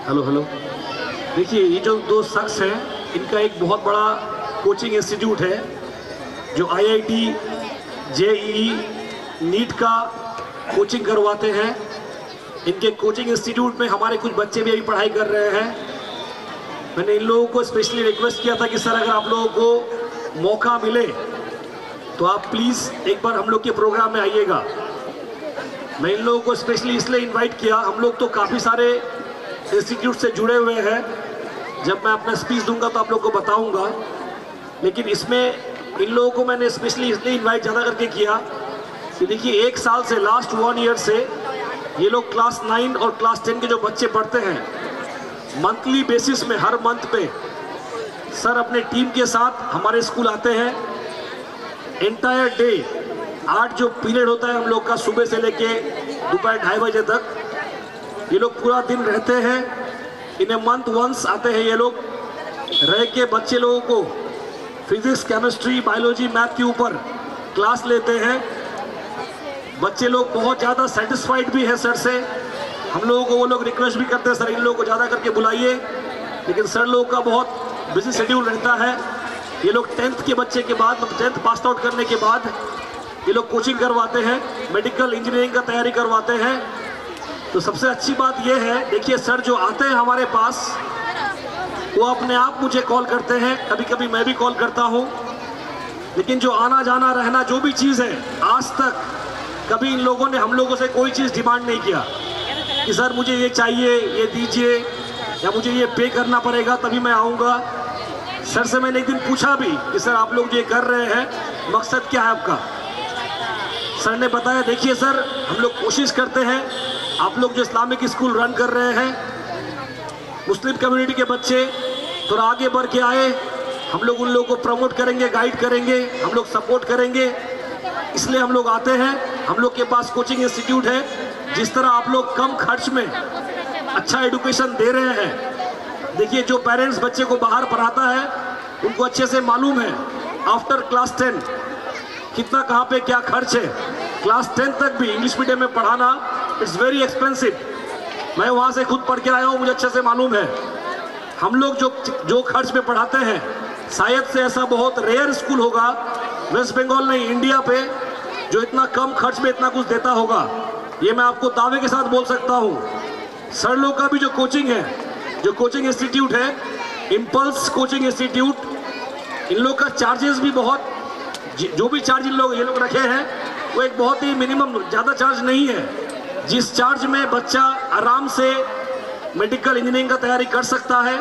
Hello hello. देखिए, ये जो दो शख्स हैं, इनका एक बहुत बड़ा कोचिंग इंस्टीट्यूट है जो आईआईटी, जेईई, नीट का कोचिंग करवाते हैं। इनके कोचिंग इंस्टीट्यूट में हमारे कुछ बच्चे भी अभी पढ़ाई कर रहे हैं। मैंने इन लोगों को स्पेशली रिक्वेस्ट किया था कि सर, अगर आप लोगों को मौका मिले तो आप प्लीज़ एक बार हम लोग के प्रोग्राम में आइएगा। मैं इन लोगों को स्पेशली इसलिए इनवाइट किया, हम लोग तो काफ़ी सारे इंस्टीट्यूट से जुड़े हुए हैं। जब मैं अपना स्पीच दूंगा तो आप लोग को बताऊंगा, लेकिन इसमें इन लोगों को मैंने स्पेशली इसलिए इनवाइट ज़्यादा करके किया कि देखिए, एक साल से, लास्ट 1 ईयर से ये लोग क्लास 9 और क्लास 10 के जो बच्चे पढ़ते हैं, मंथली बेसिस में, हर मंथ पे सर अपने टीम के साथ हमारे स्कूल आते हैं। एंटायर डे 8 जो पीरियड होता है हम लोग का, सुबह से लेके दोपहर 2:30 बजे तक, ये लोग पूरा दिन रहते हैं। इन्हें मंथ वंस आते हैं ये लोग, रह के बच्चे लोगों को फिजिक्स, केमिस्ट्री, बायोलॉजी, मैथ के ऊपर क्लास लेते हैं। बच्चे लोग बहुत ज़्यादा सेटिस्फाइड भी है सर से। हम लोगों को वो लोग रिक्वेस्ट भी करते हैं, सर इन लोगों को ज़्यादा करके बुलाइए, लेकिन सर लोगों का बहुत बिजी शेड्यूल रहता है। ये लोग 10th के बच्चे के बाद, मतलब 10th पास आउट करने के बाद ये लोग कोचिंग करवाते हैं, मेडिकल इंजीनियरिंग का तैयारी करवाते हैं। तो सबसे अच्छी बात ये है, देखिए सर जो आते हैं हमारे पास, वो अपने आप मुझे कॉल करते हैं, कभी कभी मैं भी कॉल करता हूँ, लेकिन जो आना जाना रहना जो भी चीज़ है, आज तक कभी इन लोगों ने हम लोगों से कोई चीज़ डिमांड नहीं किया कि सर मुझे ये चाहिए, ये दीजिए, या मुझे ये पे करना पड़ेगा तभी मैं आऊँगा। सर से मैंने एक दिन पूछा भी कि सर आप लोग ये कर रहे हैं, मकसद क्या है आपका? सर ने बताया, देखिए सर, हम लोग कोशिश करते हैं, आप लोग जो इस्लामिक स्कूल रन कर रहे हैं, मुस्लिम कम्युनिटी के बच्चे थोड़ा आगे बढ़ के आए, हम लोग उन लोगों को प्रमोट करेंगे, गाइड करेंगे, हम लोग सपोर्ट करेंगे, इसलिए हम लोग आते हैं। हम लोग के पास कोचिंग इंस्टीट्यूट है, जिस तरह आप लोग कम खर्च में अच्छा एजुकेशन दे रहे हैं। देखिए, जो पेरेंट्स बच्चे को बाहर पढ़ाता है उनको अच्छे से मालूम है आफ्टर क्लास 10 कितना कहाँ पे क्या खर्च है। क्लास 10 तक भी इंग्लिश मीडियम में पढ़ाना इट्स वेरी एक्सपेंसिव। मैं वहाँ से खुद पढ़ के आया हूँ, मुझे अच्छे से मालूम है। हम लोग जो खर्च में पढ़ाते हैं, शायद से ऐसा बहुत रेयर स्कूल होगा वेस्ट बंगाल नहीं, इंडिया पे, जो इतना कम खर्च में इतना कुछ देता होगा। ये मैं आपको दावे के साथ बोल सकता हूँ। सर लोग का भी जो कोचिंग है, जो कोचिंग इंस्टीट्यूट है, इम्पल्स कोचिंग इंस्टीट्यूट, इन लोग का चार्जेस भी बहुत, जो भी चार्ज ये लोग रखे हैं वो एक बहुत ही मिनिमम, ज़्यादा चार्ज नहीं है। जिस चार्ज में बच्चा आराम से मेडिकल इंजीनियरिंग का तैयारी कर सकता है,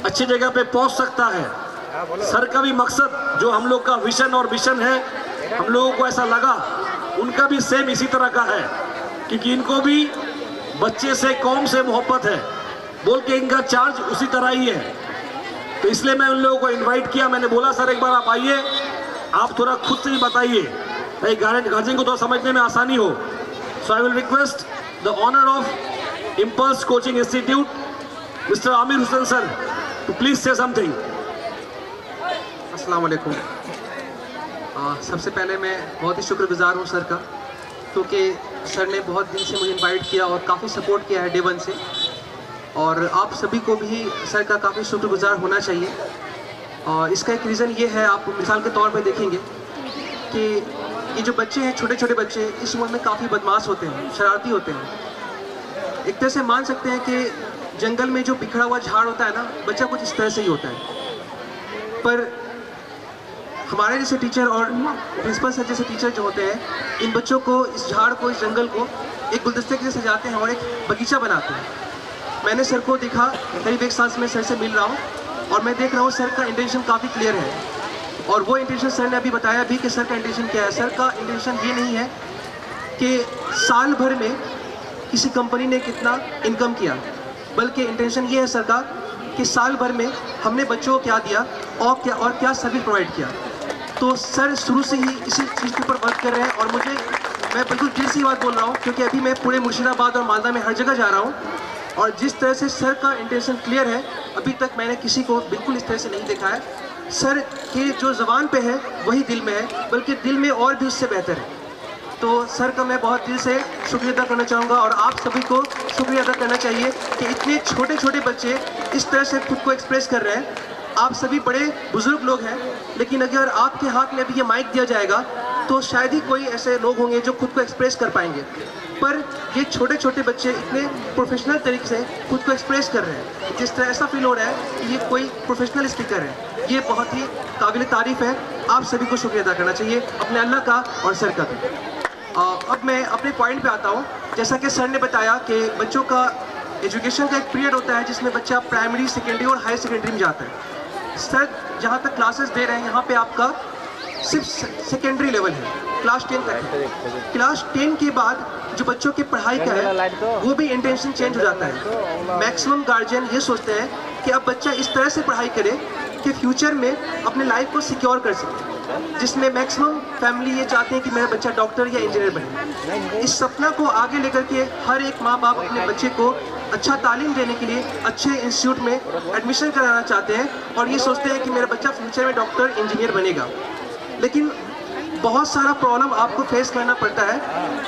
अच्छी जगह पे पहुंच सकता है। सर का भी मकसद, जो हम लोग का विजन और मिशन है, हम लोगों को ऐसा लगा उनका भी सेम इसी तरह का है, क्योंकि इनको भी बच्चे से कौम से मोहब्बत है बोल के इनका चार्ज उसी तरह ही है। तो इसलिए मैं उन लोगों को इनवाइट किया। मैंने बोला सर एक बार आप आइए, आप थोड़ा खुद से ही बताइए, ताकि गार्जियन को थोड़ा समझने में आसानी हो। So I will request the honour of impulse coaching institute, mister Aamir Hussain sir, to please say something. अस्सलाम वालेकुम। सबसे पहले मैं बहुत ही शुक्रगुजार हूँ सर का, क्योंकि सर ने बहुत दिन से मुझे इनवाइट किया और काफ़ी सपोर्ट किया है डे 1 से, और आप सभी को भी सर का काफ़ी शुक्रगुजार होना चाहिए। और इसका एक रीज़न ये है, आप मिसाल के तौर पे देखेंगे कि ये जो बच्चे हैं, छोटे छोटे बच्चे, इस उम्र में काफ़ी बदमाश होते हैं, शरारती होते हैं। एक तरह से मान सकते हैं कि जंगल में जो बिखरा हुआ झाड़ होता है ना, बच्चा कुछ इस तरह से ही होता है। पर हमारे जैसे टीचर और प्रिंसिपल सर जैसे टीचर जो होते हैं, इन बच्चों को, इस झाड़ को, इस जंगल को एक गुलदस्ते के जैसे सजाते हैं और एक बगीचा बनाते हैं। मैंने सर को देखा, करीब 1 साल से मैं सर से मिल रहा हूँ, और मैं देख रहा हूँ सर का इंटेंशन काफ़ी क्लियर है। और वो इंटेंशन सर ने अभी बताया भी कि सर का इंटेंशन क्या है। सर का इंटेंशन ये नहीं है कि साल भर में किसी कंपनी ने कितना इनकम किया, बल्कि इंटेंशन ये है सर का कि साल भर में हमने बच्चों को क्या दिया और क्या सर्विस प्रोवाइड किया। तो सर शुरू से ही इसी चीज़ के ऊपर वर्क कर रहे हैं, और मैं बिल्कुल दिल से बात बोल रहा हूँ, क्योंकि अभी मैं पूरे मुर्शिदाबाद और मालदा में हर जगह जा रहा हूँ, और जिस तरह से सर का इंटेंशन क्लियर है, अभी तक मैंने किसी को बिल्कुल इस तरह से नहीं देखा है। सर के जो ज़बान पे है वही दिल में है, बल्कि दिल में और भी उससे बेहतर है। तो सर का मैं बहुत दिल से शुक्रिया अदा करना चाहूँगा और आप सभी को शुक्रिया अदा करना चाहिए कि इतने छोटे छोटे बच्चे इस तरह से खुद को एक्सप्रेस कर रहे हैं। आप सभी बड़े बुजुर्ग लोग हैं, लेकिन अगर आपके हाथ में अभी ये माइक दिया जाएगा तो शायद ही कोई ऐसे लोग होंगे जो खुद को एक्सप्रेस कर पाएंगे। पर ये छोटे छोटे बच्चे इतने प्रोफेशनल तरीके से खुद को एक्सप्रेस कर रहे हैं, जिस तरह ऐसा फील हो रहा है कि ये कोई प्रोफेशनल स्पीकर है। ये बहुत ही काबिल तारीफ है। आप सभी को शुक्रिया अदा करना चाहिए, अपने अल्लाह का और सर का भी। अब मैं अपने पॉइंट पे आता हूँ। जैसा कि सर ने बताया कि बच्चों का एजुकेशन का एक पीरियड होता है जिसमें बच्चा प्राइमरी, सेकेंडरी और हाई सेकेंडरी में जाता है। सर जहाँ तक क्लासेस दे रहे हैं यहाँ पे आपका सिर्फ सेकेंडरी लेवल है, क्लास 10 तक है। क्लास 10 के बाद जो बच्चों की पढ़ाई का है वो भी इंटेंशन चेंज हो जाता है। मैक्सिमम गार्जियन ये सोचते हैं कि अब बच्चा इस तरह से पढ़ाई करे कि फ्यूचर में अपने लाइफ को सिक्योर कर सके, जिसमें मैक्सिमम फैमिली ये चाहते हैं कि मेरा बच्चा डॉक्टर या इंजीनियर बने। इस सपना को आगे लेकर के हर एक माँ बाप अपने बच्चे को अच्छा तालीम देने के लिए अच्छे इंस्टीट्यूट में एडमिशन कराना चाहते हैं और ये सोचते हैं कि मेरा बच्चा फ्यूचर में डॉक्टर इंजीनियर बनेगा। लेकिन बहुत सारा प्रॉब्लम आपको फेस करना पड़ता है,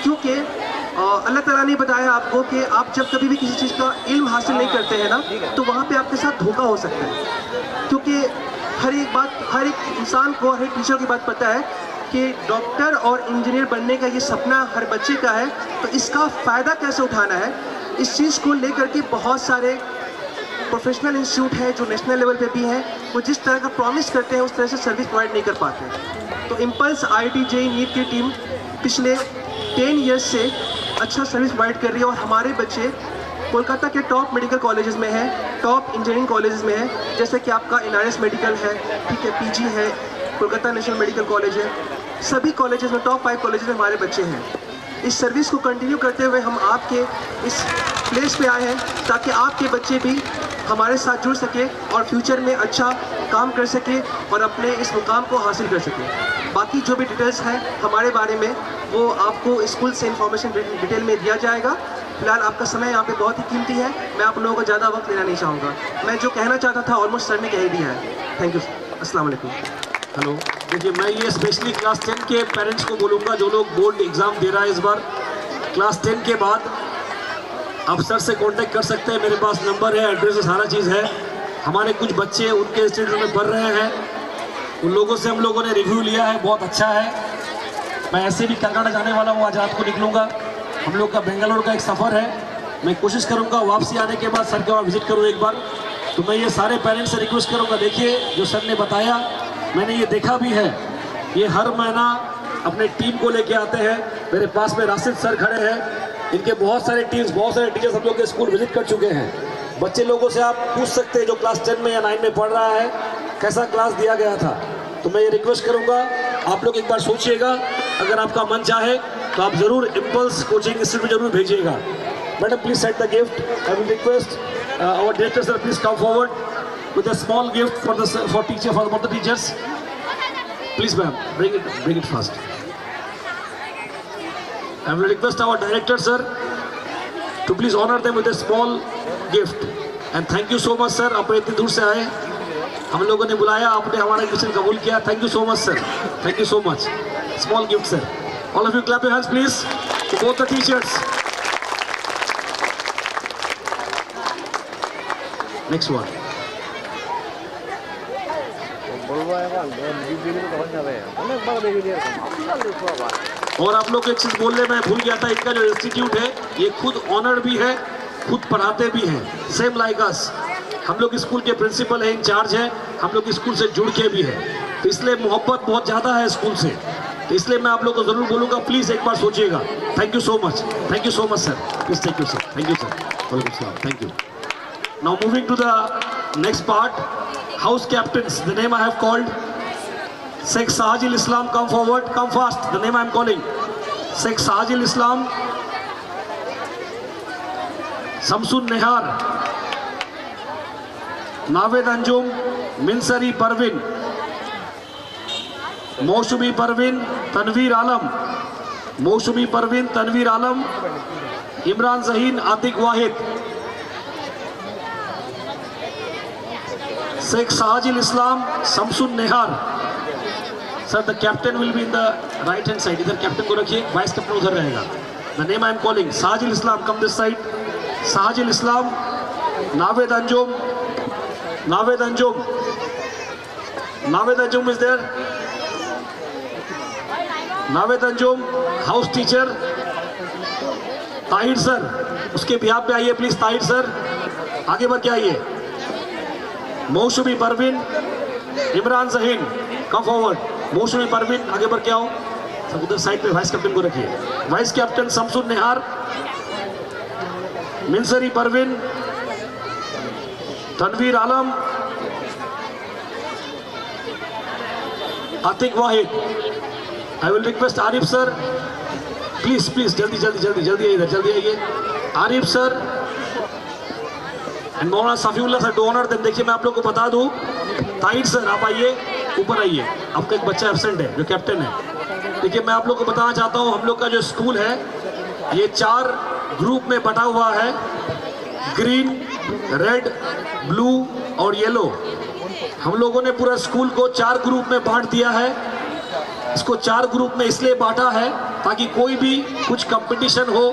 क्योंकि अल्लाह ताला ने बताया आपको कि आप जब कभी भी किसी चीज़ का इल्म हासिल नहीं करते हैं ना, तो वहाँ पे आपके साथ धोखा हो सकता है। क्योंकि हर एक इंसान को, हर एक टीचर की बात पता है कि डॉक्टर और इंजीनियर बनने का ये सपना हर बच्चे का है, तो इसका फ़ायदा कैसे उठाना है, इस चीज़ को लेकर के बहुत सारे प्रोफेशनल इंस्टीट्यूट है जो नेशनल लेवल पे भी हैं, वो जिस तरह का प्रॉमिस करते हैं उस तरह से सर्विस प्रोवाइड नहीं कर पाते। तो इम्पल्स IIT JEE नीट की टीम पिछले 10 ईयर्स से अच्छा सर्विस प्रोवाइड कर रही है और हमारे बच्चे कोलकाता के टॉप मेडिकल कॉलेजेस में हैं, टॉप इंजीनियरिंग कॉलेजेस में हैं, जैसे कि आपका NRS मेडिकल है, ठीक है, PG है, कोलकाता नेशनल मेडिकल कॉलेज है। सभी कॉलेजेस में, टॉप 5 कॉलेजेस में हमारे बच्चे हैं। इस सर्विस को कंटिन्यू करते हुए हम आपके इस प्लेस पे आए हैं ताकि आपके बच्चे भी हमारे साथ जुड़ सके और फ्यूचर में अच्छा काम कर सके और अपने इस मुकाम को हासिल कर सके। बाकी जो भी डिटेल्स हैं हमारे बारे में वो आपको स्कूल से इंफॉर्मेशन डिटेल में दिया जाएगा। फिलहाल आपका समय यहाँ पे बहुत ही कीमती है, मैं आप लोगों को ज़्यादा वक्त लेना नहीं चाहूँगा। मैं जो कहना चाहता था ऑलमोस्ट सर ने कह ही दिया है। थैंक यू, अस्सलाम वालेकुम। हेलो, देखिए मैं ये स्पेशली क्लास 10 के पेरेंट्स को बोलूँगा जो लोग बोर्ड एग्ज़ाम दे रहा है इस बार। क्लास 10 के बाद आप सर से कांटेक्ट कर सकते हैं, मेरे पास नंबर है, एड्रेस है, सारा चीज़ है। हमारे कुछ बच्चे उनके इंस्टीट्यूट में पढ़ रहे हैं, उन लोगों से हम लोगों ने रिव्यू लिया है, बहुत अच्छा है। मैं ऐसे भी कलकत्ता जाने वाला हूँ, आज रात को निकलूँगा। हम लोग का बेंगलोर का एक सफ़र है, मैं कोशिश करूँगा वापसी आने के बाद सर के वहाँ विज़िट करूँ एक बार। तो मैं ये सारे पेरेंट्स से रिक्वेस्ट करूँगा, देखिए जो सर ने बताया मैंने ये देखा भी है, ये हर महीना अपने टीम को लेके आते हैं। मेरे पास में राशिद सर खड़े हैं, इनके बहुत सारे टीम्स, बहुत सारे टीचर्स हम लोग के स्कूल विजिट कर चुके हैं। बच्चे लोगों से आप पूछ सकते हैं जो क्लास 10 में या 9 में पढ़ रहा है कैसा क्लास दिया गया था। तो मैं ये रिक्वेस्ट करूँगा आप लोग एक बार सोचिएगा, अगर आपका मन चाहे तो आप ज़रूर इम्पल्स कोचिंग इंस्टीट्यूट जरूर भेजिएगा। Madam please set the gift. I will request our director sir please come forward with a small gift for the teachers. Please ma'am, bring it fast. I will request our director sir to please honor them with a small gift. And thank you so much sir, आप इतनी दूर से आए, हम लोगों ने बुलाया, आपने हमारा इन्विटेशन कबूल किया। Thank you so much sir, thank you so much. Small gift sir. All of you clap your hands please to both the teachers. Next one. और आप लोग एक चीज बोलने मैं भूल गया था, इनका जो इंस्टीट्यूट है ये खुद ऑनर्ड भी है, खुद पढ़ाते भी हैं, सेम लाइक अस। हम लोग स्कूल के प्रिंसिपल हैं, इंचार्ज हैं, हम लोग स्कूल से जुड़ के भी हैं, तो इसलिए मोहब्बत बहुत ज़्यादा है स्कूल से। तो इसलिए मैं आप लोग को ज़रूर बोलूँगा, प्लीज़ एक बार सोचिएगा। Thank you so much, thank you so much sir, please thank you sir, thank you sir, वालेकुम सलाम, thank you. Now moving to the next part, house captains, the name I have called Sheikh Sahajil Islam, come forward, come fast, the name I am calling. Sheikh Sahajil Islam, Samsun Nehar, Naved Anjum, Minsari Parvin, Moushumi Parvin, Tanveer Alam, Moushumi Parvin, Tanveer Alam, Imran Zaheen, Atik Wahid. Sheikh Sahajil Islam, Samsun Nehar, sir the captain will be in the right hand side, इधर captain को रखिए, vice captain उधर रहेगा। The name I am calling, Sajil Islam come this side, Sajil Islam, Naved Anjum, Naved Anjum, Naved Anjum is there, Naved Anjum house teacher, Tahir sir उसके behalf पे आइए please, Tahir sir आगे बढ़ के आइए, मौसमी परवीन, इमरान जहीन कम फॉरवर्ड, मौसमी परवीन आगे बढ़ के आओ, सब उधर साइड पे वाइस कैप्टन को रखिए, vice captain Shamsun Nihar, Minsari Parveen, Tanveer Alam, Atiq Wahid. I will request Arif sir please please, जल्दी जल्दी जल्दी जल्दी इधर जल्दी आइए, Arif sir and Maulana Safiullah sir, do honour them. देखिए मैं आप लोग को बता दूं, ताहिर सर आप आइए, ऊपर आइए, आपका एक बच्चा एब्सेंट है जो कैप्टन है। देखिए मैं आप लोग को बताना चाहता हूं, हम लोग का जो स्कूल है ये 4 ग्रुप में बटा हुआ है, ग्रीन, रेड, ब्लू और येलो। हम लोगों ने पूरा स्कूल को 4 ग्रुप में बांट दिया है। इसको 4 ग्रुप में इसलिए बांटा है ताकि कोई भी कुछ कंपटीशन हो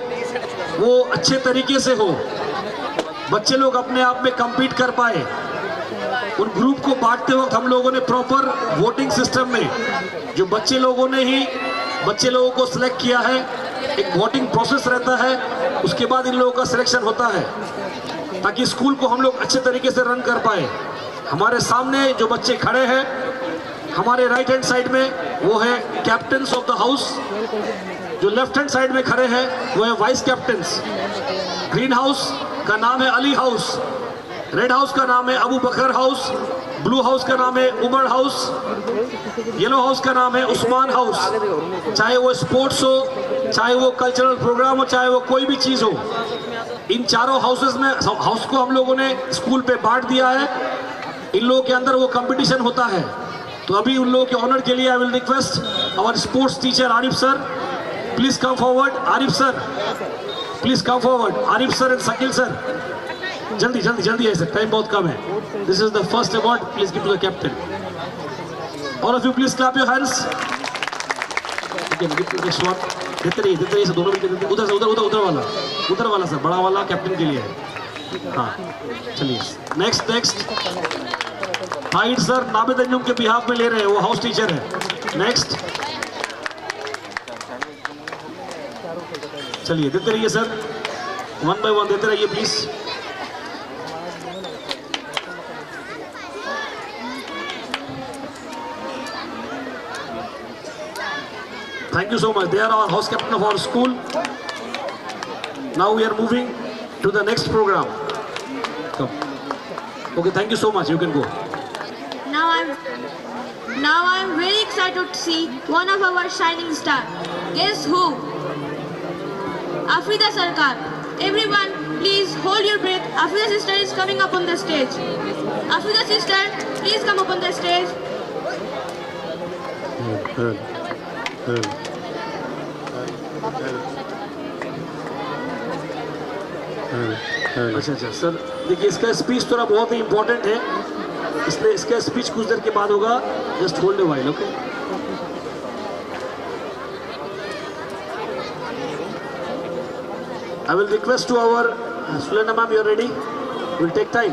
वो अच्छे तरीके से हो, बच्चे लोग अपने आप में compete कर पाए। उन ग्रुप को बांटते वक्त हम लोगों ने प्रॉपर वोटिंग सिस्टम में, जो बच्चे लोगों ने ही बच्चे लोगों को सिलेक्ट किया है, एक वोटिंग प्रोसेस रहता है, उसके बाद इन लोगों का सिलेक्शन होता है ताकि स्कूल को हम लोग अच्छे तरीके से रन कर पाए। हमारे सामने जो बच्चे खड़े हैं, हमारे राइट हैंड साइड में वो है कैप्टन्स ऑफ द हाउस, जो लेफ्ट हैंड साइड में खड़े हैं वो है वाइस कैप्टन्स। ग्रीन हाउस का नाम है अली हाउस, रेड हाउस का नाम है अबू बकर हाउस, ब्लू हाउस का नाम है उमर हाउस, येलो हाउस का नाम है उस्मान हाउस। चाहे वो स्पोर्ट्स हो, चाहे वो कल्चरल प्रोग्राम हो, चाहे वो कोई भी चीज़ हो, इन चारों हाउसेस में हाउस को हम लोगों ने स्कूल पे बांट दिया है। इन लोगों के अंदर वो कंपटीशन होता है। तो अभी उन लोगों के ऑनर के लिए I will request our sports teacher Arif sir, please come forward. Arif sir please come forward, Arif sir and Shakeel sir जल्दी जल्दी जल्दी आइए सर, टाइम बहुत कम है। This is the first award, please give to the captain. All of you please clap your hands. देते रहिए sir, दोनों मिलकर देते, उधर से उधर वाला सर, बड़ा वाला कैप्टन के लिए है। हाँ चलिए नेक्स्ट हाइट सर नाबिद अंजुम के बिहाफ में ले रहे हैं, वो हाउस टीचर है। नेक्स्ट चलिए देते रहिए सर, 1 by 1 देते रहिए please. Thank you so much. They are our house captain of our school. Now we are moving to the next program. Come. Okay, thank you so much. You can go. Now I'm very excited to see one of our shining star. Guess who? Afrida Sarkar. Everyone, please hold your breath. Afrida sister is coming up on the stage. Afrida sister, please come up on the stage. अच्छा sir, देखिए इसका speech थोड़ा बहुत ही important है, इसलिए इसका speech कुछ देर के बाद होगा। Just hold a while, okay. I will request to our Sulena ma'am, you are ready? Will take time,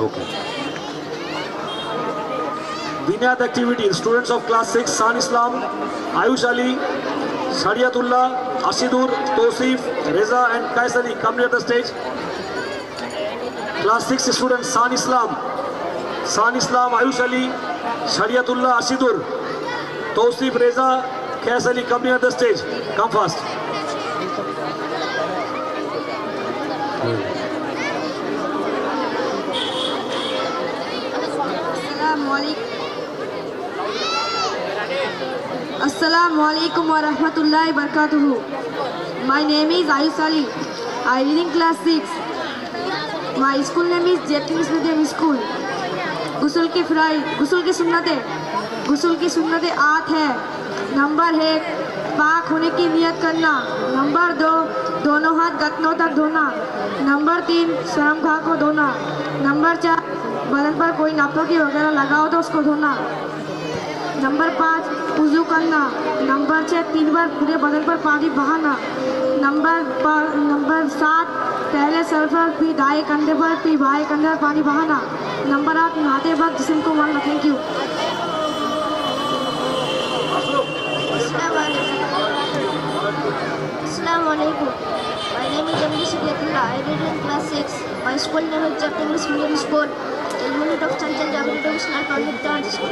okay. Diniyat activities, students of class 6, San Islam, Ayush Ali, Shariatullah, Ashidur, Tosif, Reza and Qais Ali, come near the stage. Class 6 students, San Islam, Ayush Ali, Shariatullah, Ashidur, Tosif, Reza, Qais Ali, come near the stage. Come fast. Assalamu alaikum wa rahmatullahi wa barakatuhu. My name is Ayush Ali. I read in class 6. My school name is Jet English Medium School. गुस्ल की fry, गुस्ल की सुन्नतें 8 है। Number 1, पाक होने की नियत करना। Number 2, दोनों हाथ घुटनों तक धोना। नंबर 3, शर्म खा को धोना। नंबर 4, बदन पर कोई नापतों की वगैरह लगा हो तो उसको धोना। नंबर 5 वुज़ू करना। नंबर 6 3 बार पूरे बदन पर पानी बहाना। नंबर 7 पहले सर पर फिर दाएं कंधे पर फिर बाएं कंधे पर पानी बहाना। नंबर 8 नहाते वक्त जिस्म को मलना। Thank you. Assalamualaikum. My name is Jamil Shadiatullah. I read in class 6. My school name is Jack English Medium School. The unit of Chanchal Jabal International Public Transport.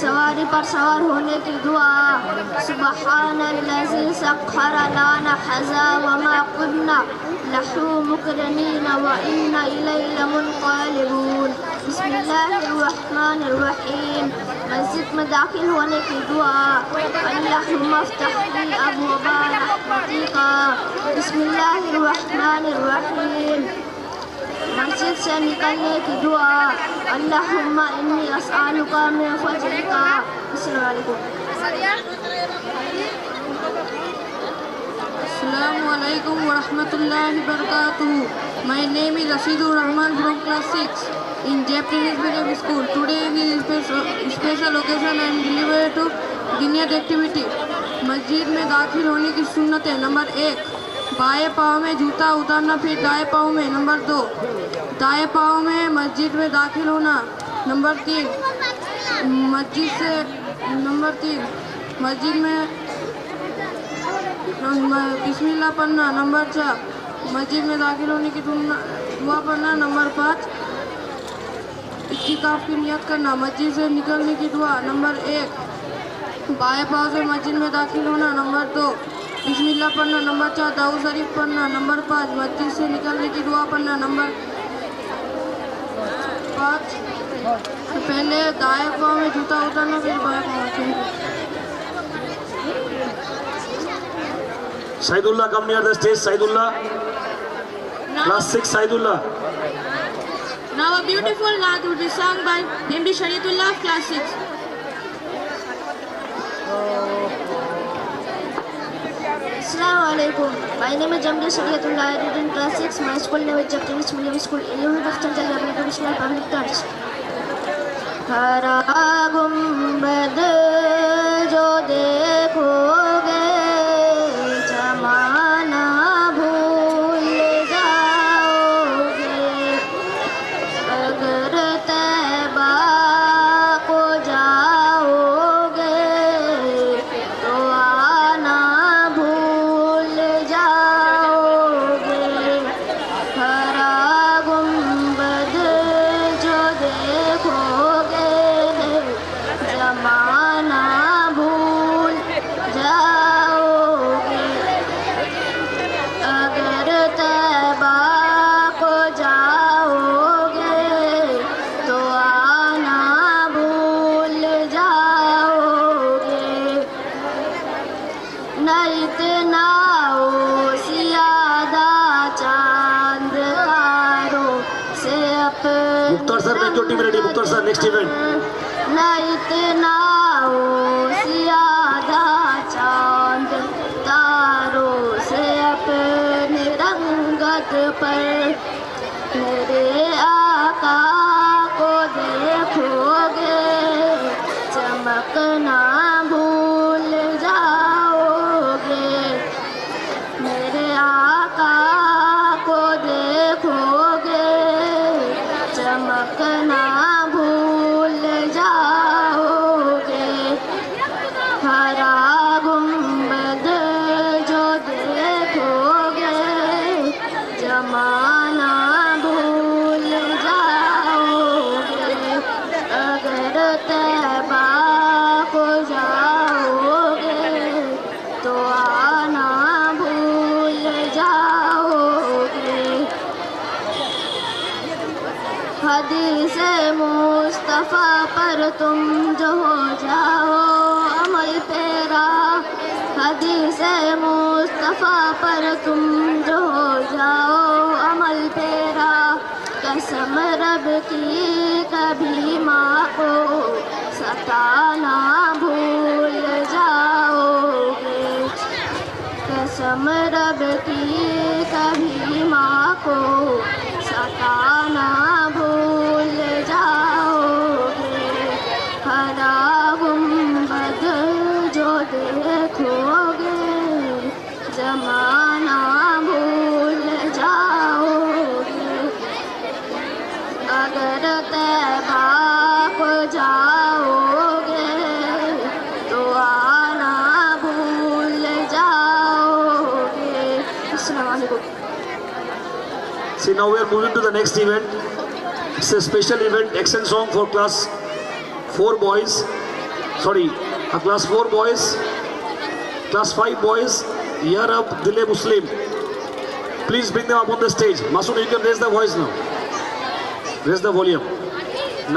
सवारी पर सवार होने की दुआ। सुब्हानल्लज़ी सख्खर लना हज़ा व मा कुन्ना लहू मुक़रिनीन व इन्ना इलैहि लमुनक़लिबून। बिस्मिल्लाहिर्रहमानिर्रहीम। मस्जिद में दाखिल होने की दुआ। अल्लाहुम्मा फ़्तह ली अब्वाबा रहमतिका। बिस्मिल्लाहिर्रहमानिर्रहीम। मस्जिद से निकलने की दुआ। अल्लाहुम्मा इन्नी अस्अलुका मिन फ़ज़लिका। अस्सलामु अलैकुम। Assalamu alaikum wa rahmatullahi wa barakatuh. My name is Rashidul Rahman from class 6 in Japanese medium school. Today is special occasion and delivered to Diniyat activity. मस्जिद में दाखिल होने की सुन्नतें। नंबर 1 बाएं पाँव में जूता उतारना फिर दाएं पाँव में। नंबर 2 दाएं पाँव में मस्जिद में दाखिल होना। नंबर 3 मस्जिद में बिस्मिल्लाह पढ़ना। नंबर 4 मस्जिद में दाखिल होने की दुआ पढ़ना। नंबर 5 इत्तिकाफ की नियत करना। मस्जिद से निकलने की दुआ। नंबर 1 बाएं पाँव से मस्जिद में दाखिल होना। नंबर 2 बिस्मिल्लाह पढ़ना। नंबर 4 दाऊद शरीफ पढ़ना। नंबर 5 मस्जिद से निकलने की दुआ पढ़ना। नंबर 5 पहले दाएं पाँव में जूता उतारना फिर बाएं पाँव में। Saidullah, come near the stage. Saidullah, class 6. Saidullah. Now a beautiful naat will be sung by MD Shariatullah, class 6. Assalamualaikum. My name is Jamil Shadiatullah. I read in class 6. My school name is Jack English Medium School. A unit of Chanchal Jabal International Public Transport. हरा गुंबद जो देखोगे जमाना भूल जाओगे। अगर तैबा को जाओगे तो आना भूल जाओगे। हरा गुंबद जो देखोगे जमाना भूल जाओगे। अगर तैबा को जाओगे तो आना भूल जाओगे। नहीं इतनाओ सियादा चांद तारों से अपने Mukhtar sir, make your team ready. Mukhtar sir, next event. नहीं इतनाओ सियादा चांद तारों से अपने रंगत पर मेरे आका को देखोगे चमकना भूल जाओगे। मेरे आका को देखोगे चमकना भूल जाओगे। हरा गुंबद जो देखोगे जमाना भूल जाओगे। अगर तैबा को जाओगे तो आना भूल जाओगे। हदीस मुस्तफ़ा पर तुम जो हो जाओ अमल पेरा। हदीस मुस्तफ़ा पर तुम जो हो जाओ अमल पेरा। कसम रब की कभी माँ को सताना भूल जाओगे। कसम रब की कभी माँ को सताना भूल जाओगे, हरा गुंबद जो देखोगे जमाना भूल जाओगे। अगर तैबा को जाओगे तो आना भूल जाओगे। अस्सलाम वालेकुम। See, now we are moving to the next event. It's a special event, accent song for class 4 boys. Sorry, class 4 boys, class 5 boys, Ya Rab Dile Muslim. Please bring them up on the stage. Masood, you can raise the voice now. Raise the volume.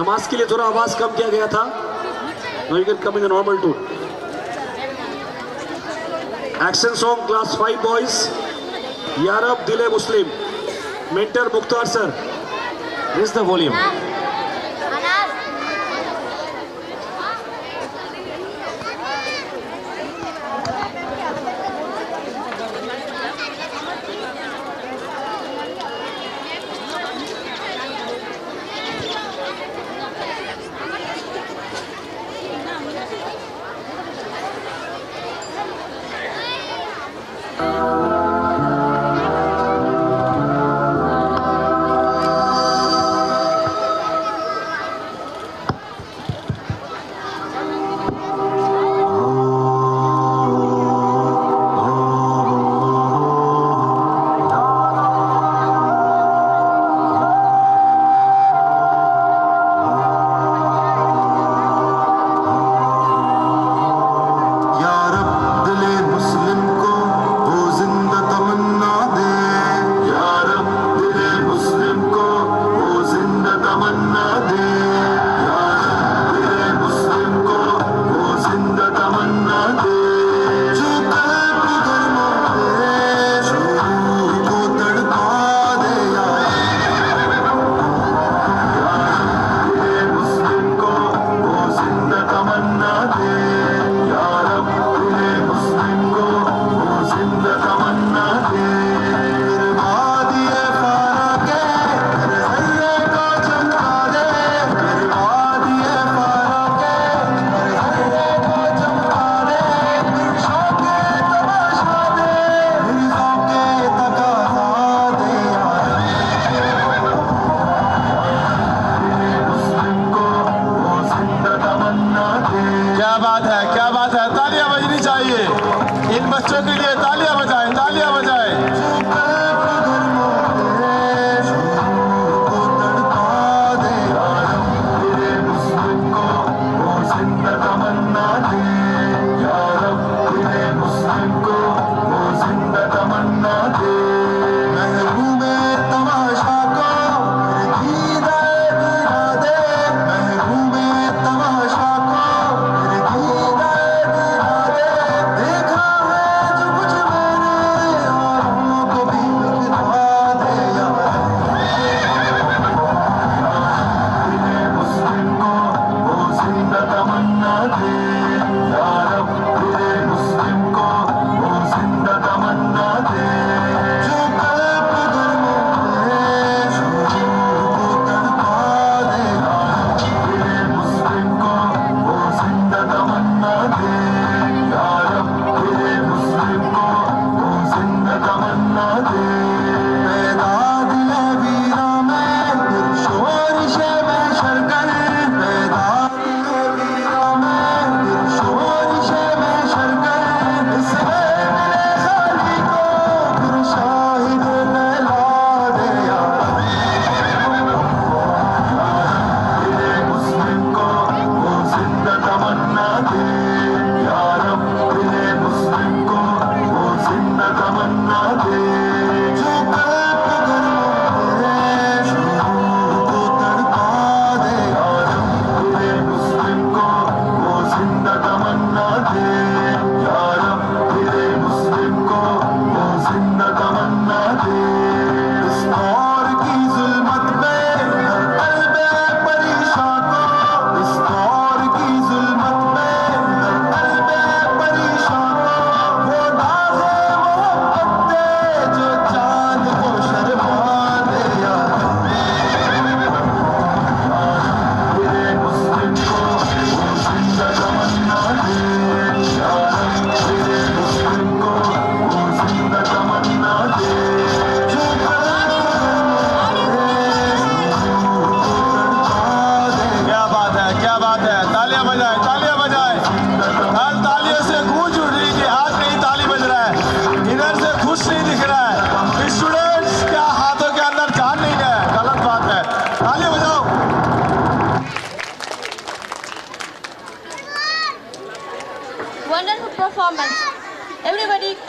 नमाज के लिए थोड़ा आवाज कम किया गया था. Now you can come in the normal tone. Accent song, class 5 boys, Ya Rab Dile Muslim. Mentor Mukhtar sir, raise the volume.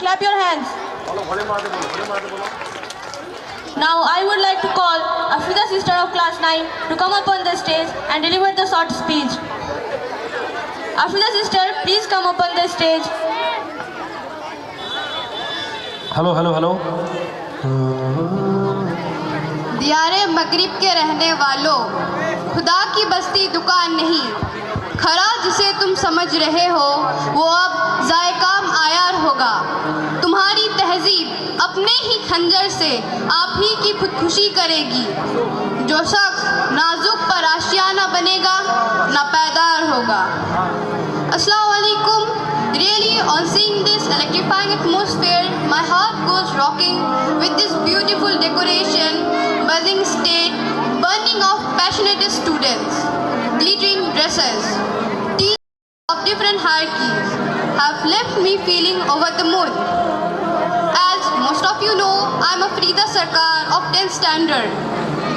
Clap your hands. Now I would like to call Afrida sister of class 9 to come up on the stage and deliver the short speech. Afrida sister, please come up on the stage. Hello hello hello. दियारे मगरिब के रहने वालों, खुदा की बस्ती दुकान नहीं, खरा जिसे तुम समझ रहे हो वो अब जायकाम आयार होगा। तुम्हारी तहजीब अपने ही खंजर से आप ही की खुदकुशी करेगी। जो शख्स नाजुक पर आशियाना बनेगा ना पैदार होगा। अस्सलाम वालेकुम। Really, on seeing this electrifying atmosphere, my heart goes rocking with this beautiful decoration, buzzing stage, burning of passionate students, glittering dresses, teams of different hierarchies have left me feeling over the moon. As most of you know, I am a Farida Sarkar of 10th standard,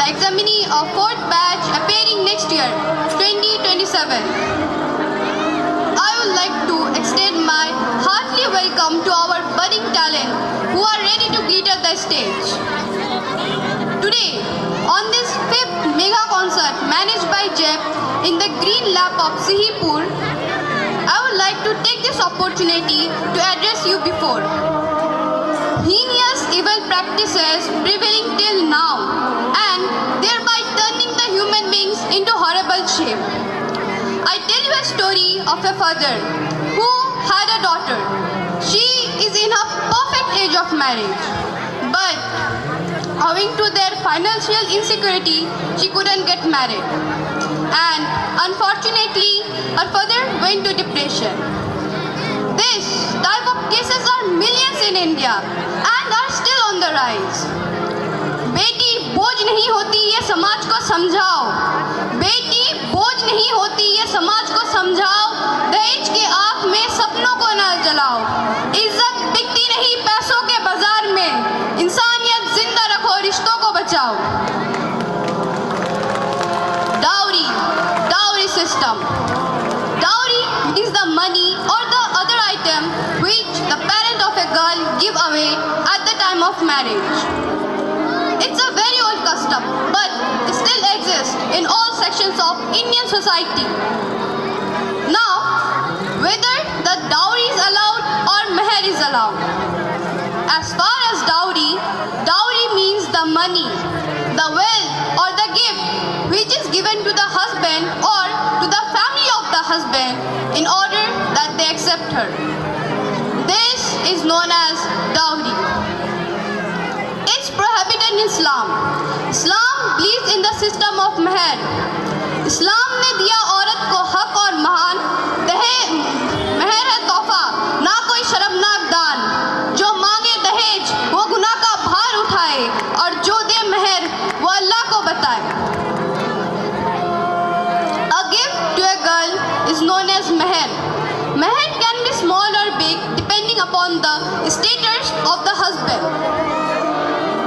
the examinee of 4th batch appearing next year, 2027. I would like to extend my heartily welcome to our budding talent who are ready to glitter the stage. Today, on this 5th mega concert managed by JEP in the Green Lap of Sihipur, I would like to take this opportunity to address you before. Heinous evil practices prevailing till now and thereby turning the human beings into horrible shape. I tell you a story of a father who had a daughter. She is in her perfect age of marriage, but owing to their financial insecurity, she couldn't get married. And unfortunately, her father went to depression. This type of cases are millions in India and are still on the rise. बेटी बोझ नहीं होती ये समाज को समझाओ। बेटी बोझ नहीं होती ये समाज को समझाओ। दहेज के आग में सपनों को न जलाओ। इज्जत बिकती नहीं पैसों के बाजार में। इंसानियत जिंदा रखो, रिश्तों को बचाओ। Dowry system. Dowry is the money or the other item which the parent of a girl give away at the time of marriage. It's a very old custom, but it still exists in all sections of Indian society. Now, whether the dowry is allowed or meher is allowed. As far as dowry means the money, the wealth or the gift which is given to the husband or to the family of the husband in order that they accept her. This is known as dowry. It's prohibited in Islam. Islam believes in the system of meher. इस्लाम ने दिया औरत को हक और महान। मेहर है तोहफा, ना कोई शर्मनाक दान। जो मांगे दहेज वो गुनाह का भार उठाए और जो दे मेहर वो अल्लाह को बताए। A gift to a girl is known as meher. Meher can be small or big depending upon the status of the husband.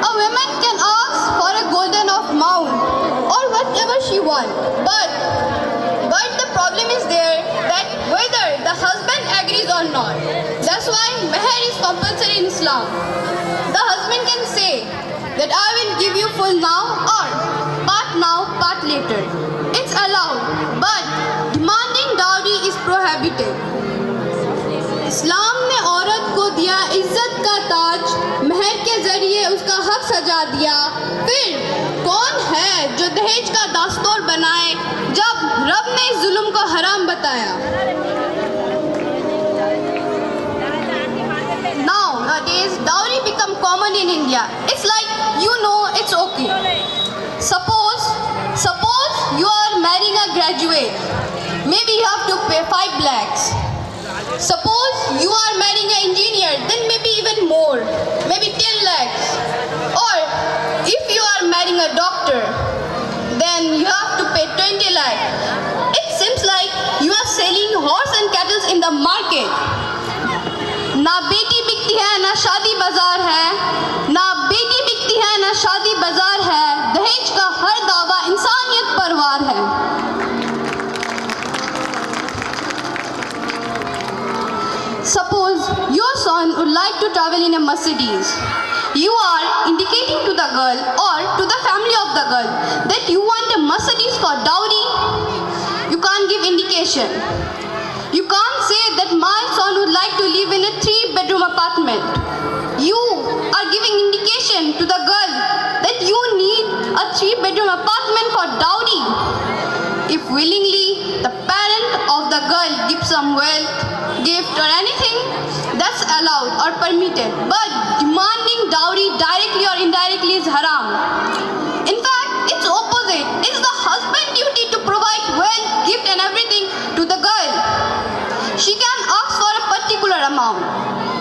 A woman can ask for a golden of mount or whatever she wants, but the problem is there that whether the husband agrees or not. That's why meher is compulsory in Islam. The husband can say that I will give you full now or part now, part later. It's allowed, but demanding dowry is prohibited. इस्लाम ने औरत को दिया इज्जत का ताज, मेहर के जरिए उसका हक सजा दिया। फिर कौन है जो दहेज का दास्तूर बनाए जब रब ने इस जुल्म को हराम बताया। Nowadays, dowry become common in India. It's like, you know, it's okay. Suppose you are marrying a graduate. Maybe you have to pay 5 lakhs. Suppose you are marrying an engineer, then maybe even more, maybe 10 lakhs. Or if you are marrying a doctor, then you have to pay 20 lakhs. It seems like you are selling horse and cattle in the market. ना बेटी बिकती है ना शादी बाजार है, ना बेटी बिकती है ना शादी बाजार है। दहेज का हर दावा इंसानियत पर वार है। Suppose your son would like to travel in a Mercedes. You are indicating to the girl or to the family of the girl that you want a Mercedes for dowry. You can't give indication. You can't say that my son would like to live in a 3-bedroom apartment. You are giving indication to the girl that you need a 3-bedroom apartment for dowry. If willingly the parent of the girl gives some wealth, gift or anything, that's allowed or permitted. But demanding dowry directly or indirectly is haram. In fact, it's opposite. It's the husband's duty to provide wealth, gift and everything to the girl. She can ask for a particular amount.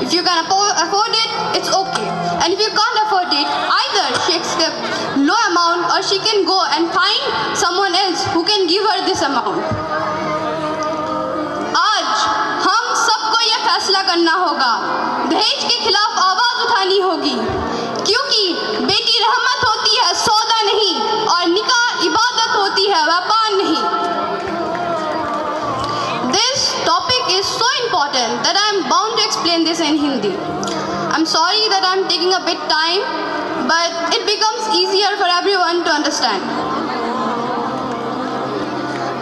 If you can afford it, it's okay. And if you can't afford it, either she accepts low amount or she can go and find someone else who can give her this amount. आज हम सबको ये फैसला करना होगा, दहेज के खिलाफ आवाज उठानी होगी, क्योंकि बेटी रहमत होती है, सौदा नहीं, और निकाह इबादत होती है, व्यापार नहीं. This topic is so important that I am bound to explain this in Hindi. I'm sorry that I'm taking a bit time, but it becomes easier for everyone to understand.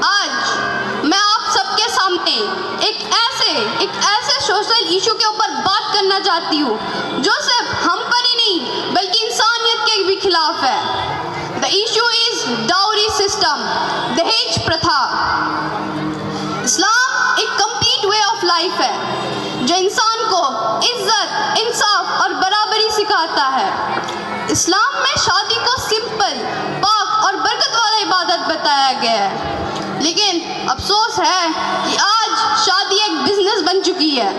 आज मैं आप सबके सामने एक ऐसे सोशल इशू के ऊपर बात करना चाहती हूँ जो सिर्फ हम पर ही नहीं बल्कि इंसानियत के भी खिलाफ है. The issue is dowry system, दहेज प्रथा. इस्लाम एक कंप्लीट वे ऑफ लाइफ है जो इंसान को इज्जत, इंसाफ और बराबरी सिखाता है. इस्लाम में शादी को सिंपल, पाक और बरकत वाला इबादत बताया गया है. लेकिन अफसोस है कि आज शादी एक बिजनेस बन चुकी है.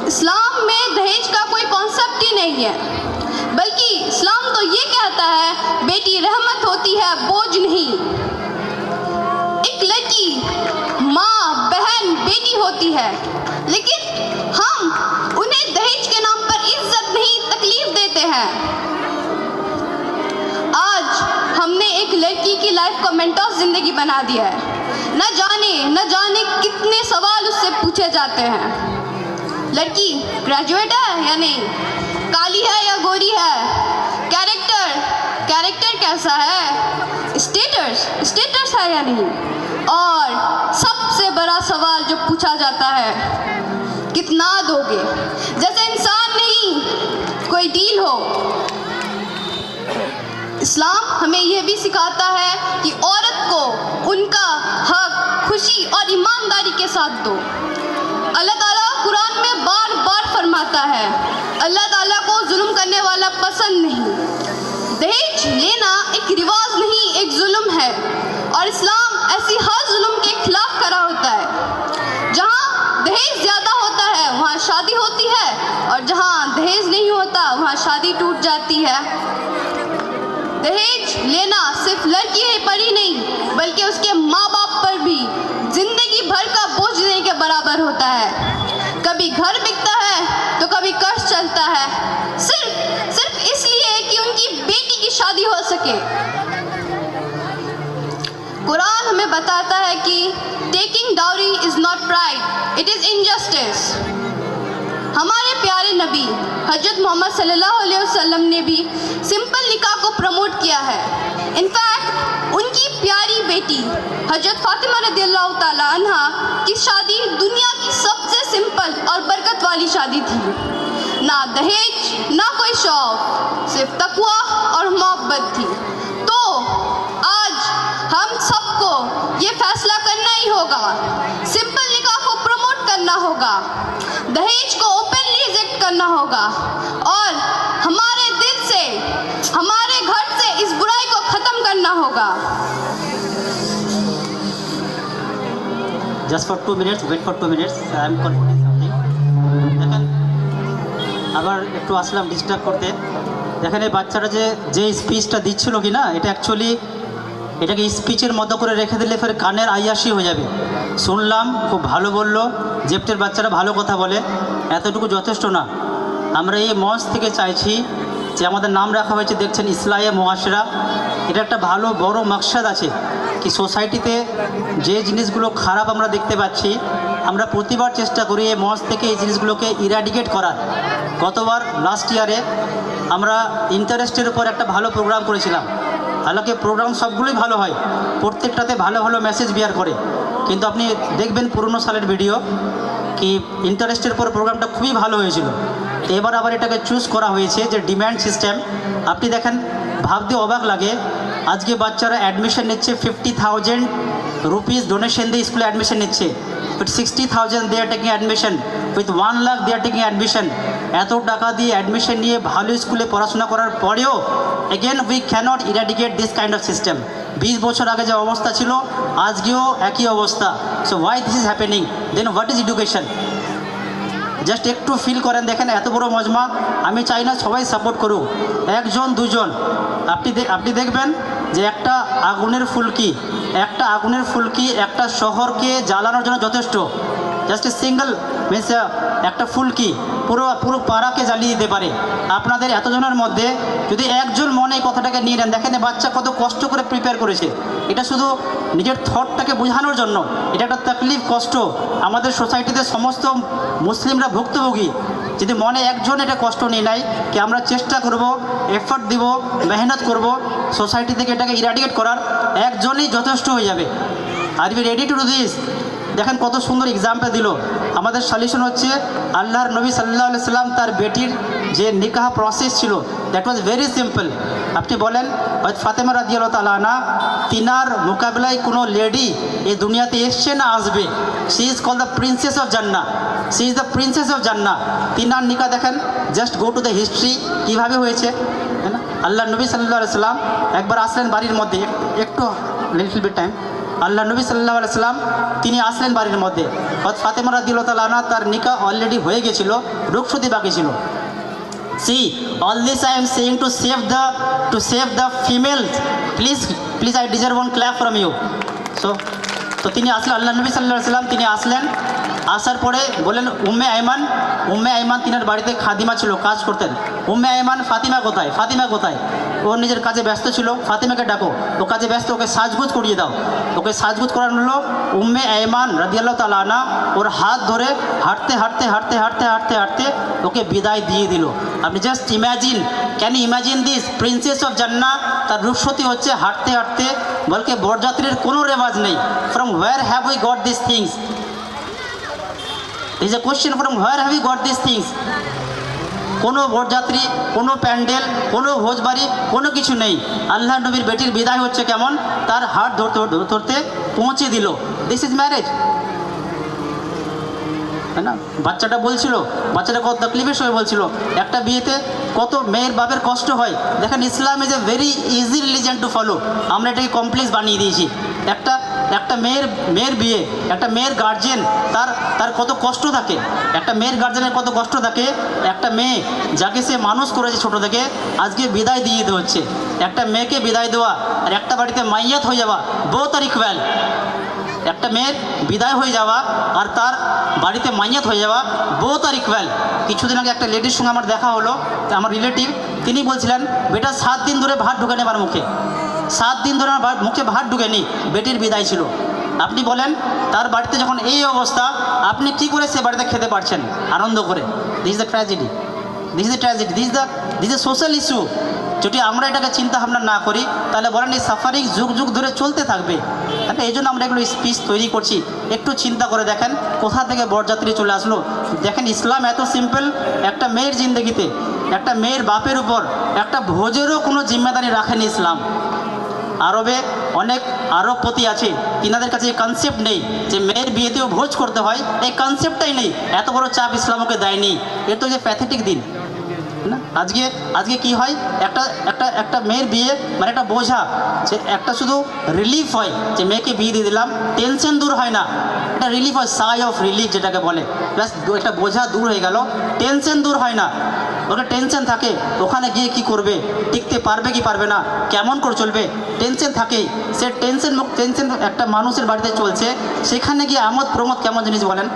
इस्लाम में दहेज का कोई कॉन्सेप्ट ही नहीं है, बल्कि इस्लाम तो ये कहता है बेटी रहमत होती है, बोझ नहीं. एक लड़की माँ, बहन, बेटी होती है, लेकिन हम उन्हें दहेज के नाम पर इज्जत नहीं, तकलीफ देते हैं. आज हमने एक लड़की की लाइफ को मेंटोस जिंदगी बना दिया है. न जाने कितने सवाल उससे पूछे जाते हैं. लड़की ग्रेजुएट है या नहीं, काली है या गोरी है, कैरेक्टर कैसा है, स्टेटस है या नहीं, और सबसे बड़ा सवाल जो पूछा जाता है, कितना दोगे, जैसे इंसान नहीं कोई डील हो. इस्लाम हमें यह भी सिखाता है कि औरत को उनका हक खुशी और ईमानदारी के साथ दो. अल्लाह ताला कुरान में बार बार फरमाता है, अल्लाह ताला को जुल्म करने वाला पसंद नहीं. दहेज लेना एक रिवाज नहीं, एक जुल्म है, और इस्लाम ऐसी हर जुल्म के खिलाफ खड़ा होता है. जहाँ दहेज ज़्यादा होता है वहाँ शादी होती है, और जहाँ दहेज नहीं होता वहाँ शादी टूट जाती है. दहेज लेना सिर्फ लड़की पर ही नहीं बल्कि उसके माँ बाप पर भी जिंदगी भर का बोझ देने के बराबर होता है. कभी घर बिकता है तो कभी कर्ज चलता है, सिर्फ इसलिए कि उनकी बेटी की शादी हो सके. कुरान हमें बताता है कि taking dowry is not pride, it is injustice. हमारे प्यारे नबी हजरत मोहम्मद सल्लल्लाहु अलैहि वसल्लम ने भी सिंपल निकाह को प्रमोट किया है. इनफैक्ट उनकी प्यारी बेटी हजरत फातिमा रदियल्लाहु ताला अन्हा की शादी दुनिया की सबसे सिंपल और बरकत वाली शादी थी. ना दहेज, ना कोई शौक, सिर्फ तकवा और मोहब्बत थी. तो आज हम सबको ये फैसला करना ही होगा, सिंपल निकाह को प्रमोट करना होगा, दहेज को ओपनली रिजेक्ट करना होगा, और हमारे दिल से, हमारे घर से इस बुराई को खत्म करना होगा. Just for 2 minutes, wait for 2 minutes. I am concluding something. দেখেন আবার একটু আসলাম ডিস্টার্ব করতে. দেখেন এই বাচ্চাটা যে স্পিচটা দিচ্ছিল কি না, এটা অ্যাকচুয়ালি এটাকে স্পিচের মতো করে রেখে দিলে ফের কানের আইয়াসি হয়ে যাবে. শুনলাম, খুব ভালো বললো, জেপ্টের বাচ্চারা ভালো কথা বলে, এতটুকু যথেষ্ট না. আমরা এই মঞ্চ থেকে চাইছি যে আমাদের নাম রাখা হয়েছে, দেখছেন ইসলাহে মুআশরা, এটা একটা ভালো বড় মাকসাদ আছে কি সোসাইটিতে যে জিনিসগুলো খারাপ আমরা দেখতে পাচ্ছি, আমরা প্রতিবার চেষ্টা করি এই মঞ্চ থেকে এই জিনিসগুলোকে ইরাডিকেট করার। গতবার লাস্ট ইয়ারে আমরা ইন্টারেস্টের উপর একটা ভালো প্রোগ্রাম করেছিলাম। হালাকি প্রোগ্রাম সবগুলোই ভালো হয়, প্রত্যেকটাতে ভালো ভালো মেসেজ বিয়ার করে, কিন্তু আপনি দেখবেন পুরনো সালের ভিডিও কি ইন্টারেস্টের উপর প্রোগ্রামটা খুবই ভালো হয়েছিল। এবার আবার এটাকে চুজ করা হয়েছে যে ডিম্যান্ড সিস্টেম। আপনি দেখেন, ভাবতে অবাক লাগে, আজকে বাচ্চারা অ্যাডমিশন নিচ্ছে 50,000 রুপিস ডোনেশন দিয়ে স্কুলে অ্যাডমিশন নিচ্ছে। With 60,000 they are taking admission, with 1 lakh they are taking admission. এত টাকা দিয়ে অ্যাডমিশন নিয়ে ভালো স্কুলে পড়াশোনা করার পরেও again we cannot eradicate this kind of system. 20 বছর আগে যে অবস্থা ছিল আজকেও একই অবস্থা। So why this is happening, then what is education? Just একটু ফিল করেন, দেখেন এত বড় মজমা। আমি চাই না সবাই সাপোর্ট করুক, একজন দুজন। আপনি দেখবেন যে একটা আগুনের ফুলকি একটা শহরকে জ্বালানোর জন্য যথেষ্ট। জাস্ট এ সিঙ্গেল মিনস একটা ফুলকি পুরো পাড়াকে জ্বালিয়ে দিতে পারে। আপনাদের এতজনের মধ্যে যদি একজন মনে এই কথাটাকে নিয়ে নেন, দেখেন বাচ্চা কত কষ্ট করে প্রিপেয়ার করেছে। এটা শুধু নিজের থটটাকে বোঝানোর জন্য, এটা একটা তাকলিফ, কষ্ট। আমাদের সোসাইটিতে সমস্ত মুসলিমরা ভুক্তভোগী। যদি মনে একজন এটা কষ্ট নিয়ে নেয় কি আমরা চেষ্টা করব, এফর্ট দিব, মেহনত করব সোসাইটি থেকে এটাকে ইরাডিকেট করার, একজনই যথেষ্ট হয়ে যাবে। Are we ready to do this. দেখেন কত সুন্দর এক্সাম্পল দিল। আমাদের সলিউশন হচ্ছে আল্লাহর নবী সাল্লাল্লাহু আলাইহি সাল্লাম তার বেটির যে নিকাহ প্রসেস ছিল, দ্যাট ওয়াজ ভেরি সিম্পল। আপনি বলেন হয়তো ফাতেমা রাদিয়াল্লাহু তাআলা আনহা, তিনার মোকাবিলায় কোনো লেডি এই দুনিয়াতে এসছে না আসবে। She is call the princess of জান্নাহ, she is the princess of জান্নাহ। তিনার নিকাহ দেখেন, just go to the history কীভাবে হয়েছে, তাই না? আল্লাহ নবী সাল্লাল্লাহু আলাইহি সাল্লাম একবার আসলেন বাড়ির মধ্যে, একটু লিটল বিট টাইম। আল্লাহ নবী সাল্লাল্লাহু আলাইহি সাল্লাম তিনি আসলেন বাড়ির মধ্যে। ফাতেমা রাদিয়াল্লাহু তাআলা আনহা তার নিকাহ অলরেডি হয়ে গেছিল, রুখসতি বাকি ছিল। See, all this I am saying to save the females. Please, I deserve one clap from you. তো তিনি আসলেন, আল্লাহ নবী সাল্লাল্লাহু আলাইহি সাল্লাম তিনি আসলেন। আসার পরে বলেন উম্মে আইমান তিনার বাড়িতে খাদিমা ছিল, কাজ করতেন। উম্মে আইমান, ফাতিমা কোথায়? ও নিজের কাজে ব্যস্ত ছিল। ফাতিমাকে ডাকো, ও কাজে ব্যস্ত, ওকে সাজগুজ করিয়ে দাও। ওকে সাজগুজ করানো হলো। উম্মে আইমান রাদিয়াল্লাহু তাআলা আনহা ওর হাত ধরে হাঁটতে ওকে বিদায় দিয়ে দিল। আপনি just imagine, can you imagine this? Princess of জান্নাহ, তার রুখসতি হচ্ছে হাঁটতে, বলকে বরযাত্রীর কোনো রেওয়াজ নেই। From where have we got this things? Is a question, from where have you got this things? কোনো বরযাত্রী, কোনো প্যান্ডেল, কোনো ভোজবাড়ি, কোনো কিছু নেই। আল্লাহ নবীর বেটির বিদায় হচ্ছে কেমন? তার হাত ধরতে পৌঁছে দিল। দিস ইজ ম্যারেজ, তাই না? বাচ্চাটা কত তকলিফের সঙ্গে বলছিল, একটা বিয়েতে কত মেয়ের বাপের কষ্ট হয়। দেখেন Islam is a very easy religion to follow. আমরা এটাকে কমপ্লেক্স বানিয়ে দিয়েছি। একটা মেয়ের বিয়ে, একটা মেয়ের গার্জেন তার কত কষ্ট থাকে, একটা মেয়ের গার্জেনের কত কষ্ট থাকে। একটা মেয়ে যাকে সে মানুষ করেছে ছোটো থেকে, আজকে বিদায় দিয়ে দিতে হচ্ছে। একটা মেয়েকে বিদায় দেওয়া আর একটা বাড়িতে মাইয়াত হয়ে যাওয়া, বোথ আর ইকুয়াল। একটা মেয়ের বিদায় হয়ে যাওয়া আর তার বাড়িতে মাইয়াত হয়ে যাওয়া, বোথ আর ইকুয়াল। কিছুদিন আগে একটা লেডির সঙ্গে আমার দেখা হলো, আমার রিলেটিভ। তিনি বলছিলেন বেটা 7 দিন ধরে ভাত ঢুকেনি আমার মুখে, 7 দিন ধরে আমার মুখে ভাত ঢুকেনি, বেটির বিদায় ছিল। আপনি বলেন তার বাড়িতে যখন এই অবস্থা, আপনি কী করে সে বাড়িতে খেতে পারছেন আনন্দ করে? This is the tragedy, this is a social issue. যদি আমরা এটাকে চিন্তা ভাবনা না করি তাহলে বলেন এই সাফারিং যুগ ধরে চলতে থাকবে। তাহলে এই জন্য আমরা এগুলো স্পিচ তৈরি করছি। একটু চিন্তা করে দেখেন কোথা থেকে বরযাত্রী চলে আসলো। দেখেন ইসলাম এত সিম্পল। একটা মেয়ের জিন্দগিতে, একটা মেয়ের বাপের উপর একটা ভোজেরও কোনো জিম্মেদারি রাখেনি ইসলাম। আরবে অনেক আরবপতি আছে, তিনাদের কাছে এই কনসেপ্ট নেই যে মেয়ের বিয়েতেও ভোজ করতে হয়, এই কনসেপ্টটাই নেই। এত বড় চাপ ইসলাম ওকে দেয়নি। এ তো যে প্যাথেটিক দিন না। আজকে কি হয়, একটা মেয়ের বিয়ে মানে একটা বোঝা, যে একটা শুধু রিলিফ হয় যে মেয়েকে বিয়ে দিয়ে দিলাম, টেনশন দূর হয় না। একটা রিলিফ হয়, সাই অফ রিলিফ যেটাকে বলে। প্লাস একটা বোঝা দূর হয়ে গেল, টেনশন দূর হয় না। ওটা টেনশন থাকে, ওখানে গিয়ে কি করবে, টিকতে পারবে কি পারবে না, কেমন করে চলবে, টেনশন থাকেই। সে টেনশন একটা মানুষের বাড়িতে চলছে, সেখানে গিয়ে আমোদ প্রমোদ কেমন জিনিস বলেন?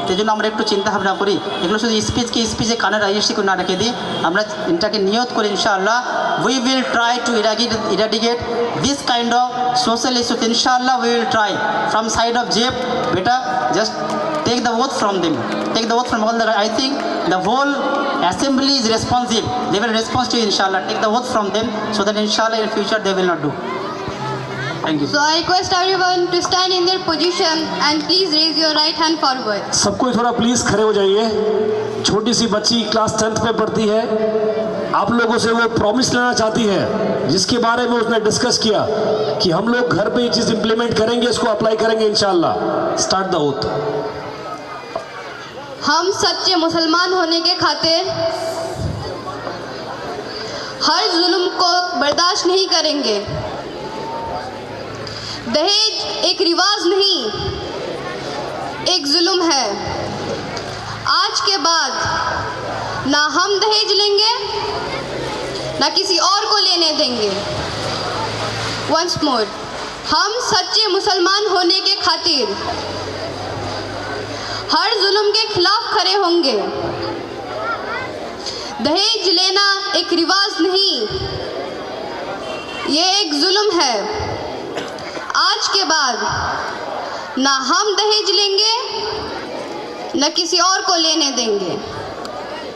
সেই জন্য আমরা একটু চিন্তা ভাবনা করি, এগুলো শুধু স্পিচকে স্পিচে কানের রাজিস্ট্রি করে না রেখে দিই, আমরা এটাকে নিয়ত করি ইনশাআল্লাহ we will try to eradicate this kind of social issues. ইনশাআল্লাহ we will try from side of জেপ, বেটা just take the oath from them, take the oath from all the, I think the whole assembly is responsive, they will respond to you inshallah, take the oath from them so that inshallah in future they will not do. Thank you. So I request everyone to stand in their position and please raise your right hand forward. सबको थोड़ा please खड़े हो जाइए। छोटी सी बच्ची class 10th में पढ़ती है, आप लोगों से वो प्रॉमिस लेना चाहती है जिसके बारे में उसने डिस्कस किया कि हम लोग घर पे ये चीज़ इंप्लीमेंट करेंगे, इसको अप्लाई करेंगे इंशाल्लाह। Start the oath. हम सच्चे मुसलमान होने के खातिर हर जुल्म को बर्दाश्त नहीं करेंगे। दहेज एक रिवाज नहीं, एक जुल्म है। आज के बाद ना हम दहेज लेंगे ना किसी और को लेने देंगे। वंस मोर, हम सच्चे मुसलमान होने के खातिर हर जुल्म के खिलाफ खड़े होंगे। दहेज लेना एक रिवाज नहीं, ये एक जुल्म है। आज के बाद ना हम दहेज लेंगे ना किसी और को लेने देंगे।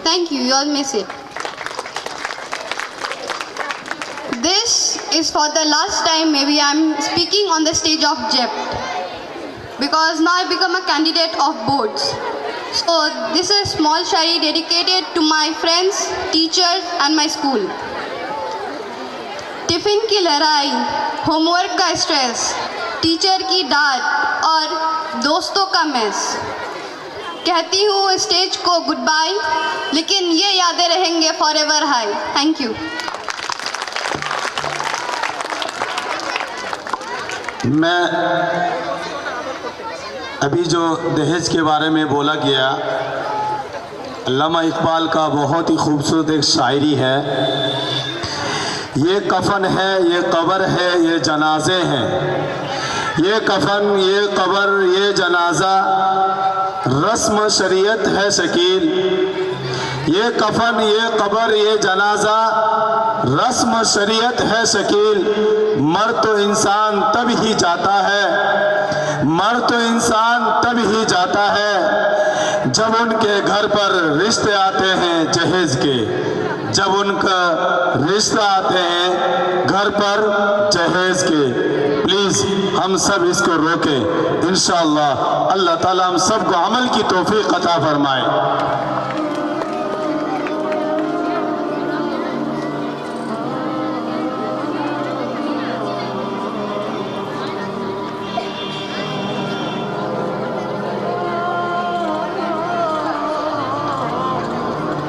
Thank you, you all may sit. This is for the last time maybe I am speaking on the stage of JEP, because now I become a candidate of boards. So this is a small shayari dedicated to my friends, teachers and my school. Tiffin की लड़ाई, homework का stress, teacher की डांट और दोस्तों का miss. कहती हूँ स्टेज को गुड बाय, लेकिन ये यादें रहेंगे फॉरएवर हाई। Thank you. मैं अभी जो दहेज के बारे में बोला गया, अल्लामा इकबाल का बहुत ही खूबसूरत एक शायरी है। ये कफन है, ये कब्र है, ये जनाजे हैं। ये कफन, ये कब्र, ये जनाजा रस्म शरीयत है शकील। ये कफन, ये कब्र, ये जनाजा रस्म शरीयत है शकील। मर तो इंसान तब ही जाता है, मर तो इंसान तब ही जाता है जब उनके घर पर रिश्ते आते हैं जहेज के, जब उनका रिश्ता आते हैं घर पर जहेज के। प्लीज़ हम सब इसको रोकें। इंशाअल्लाह अल्लाह ताला हम सबको अमल की तौफीक अता फरमाए।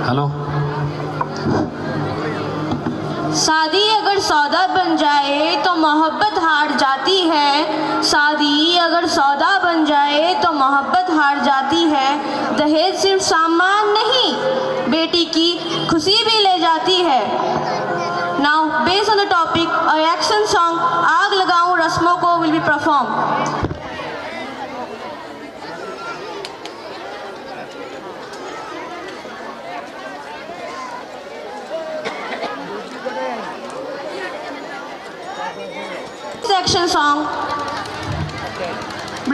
हेलो। शादी अगर सौदा बन जाए तो मोहब्बत हार जाती है। शादी अगर सौदा बन जाए तो मोहब्बत हार जाती है। दहेज सिर्फ सामान नहीं, बेटी की खुशी भी ले जाती है। Now based on the topic a action song आग लगाऊं रस्मों को will be perform. Action song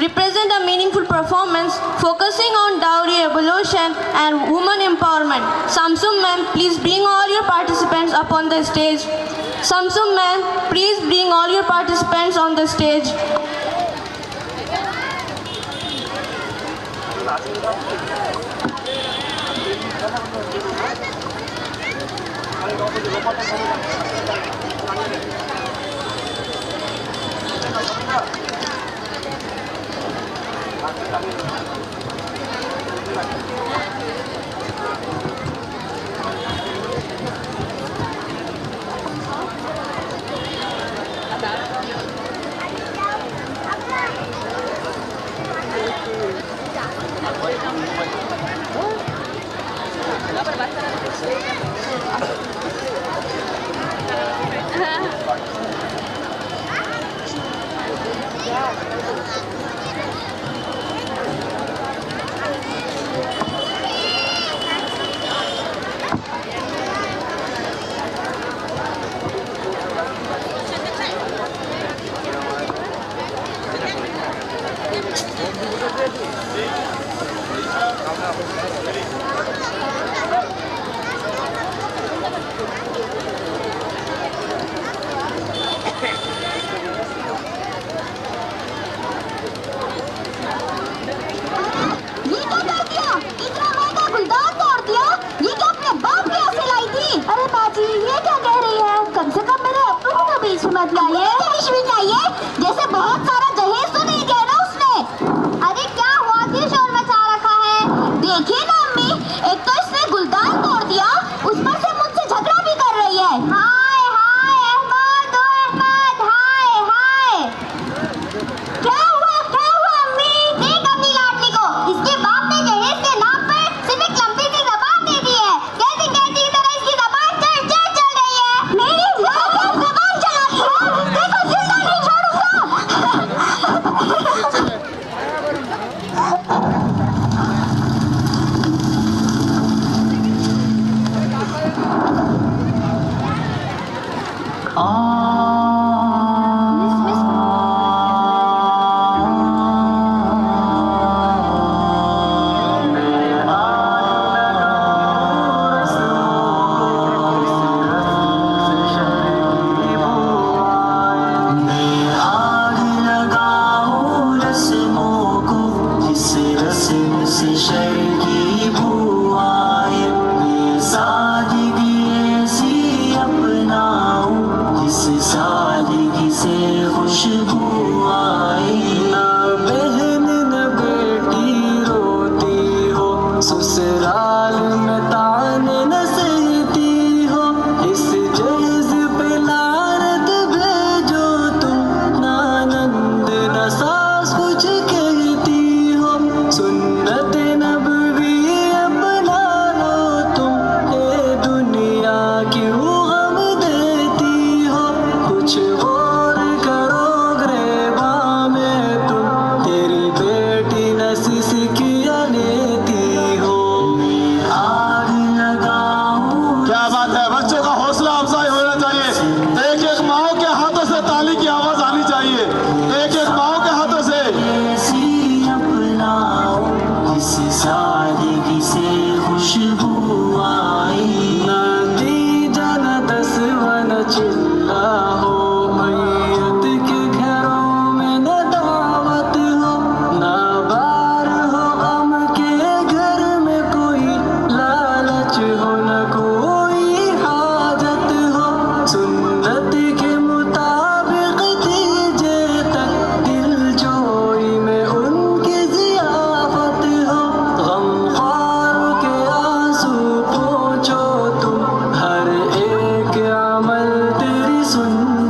represent a meaningful performance focusing on dowry abolition and women empowerment. Samsung ma'am, please bring all your participants up on the stage. Samsung ma'am, please bring all your participants on the stage. तमीज भी मत लाइए, तमीज भी चाहिए। जैसे बहुत सारा दहेज तो नहीं दिया ना उसने। अरे क्या हुआ, क्यों शोर मचा रखा है? देखिए ना अम्मी, एक तो इसने गुलदान तोड़ दिया, उस पर से मुझसे झगड़ा भी कर रही है। हाय हाय अहमद, ओ अहमद, हाय हाय। क्या हुआ अम्मी? देख अपनी लाडली को, इसके बाप ने दहेज के नाम पर सिर्फ एक लंबी सी जबान दे दी है। कहती कहती तरह इसकी जबान चल रही है। मेरी जबान चलाती है, देखो जिंदा नहीं छोड़ूंगा। सुन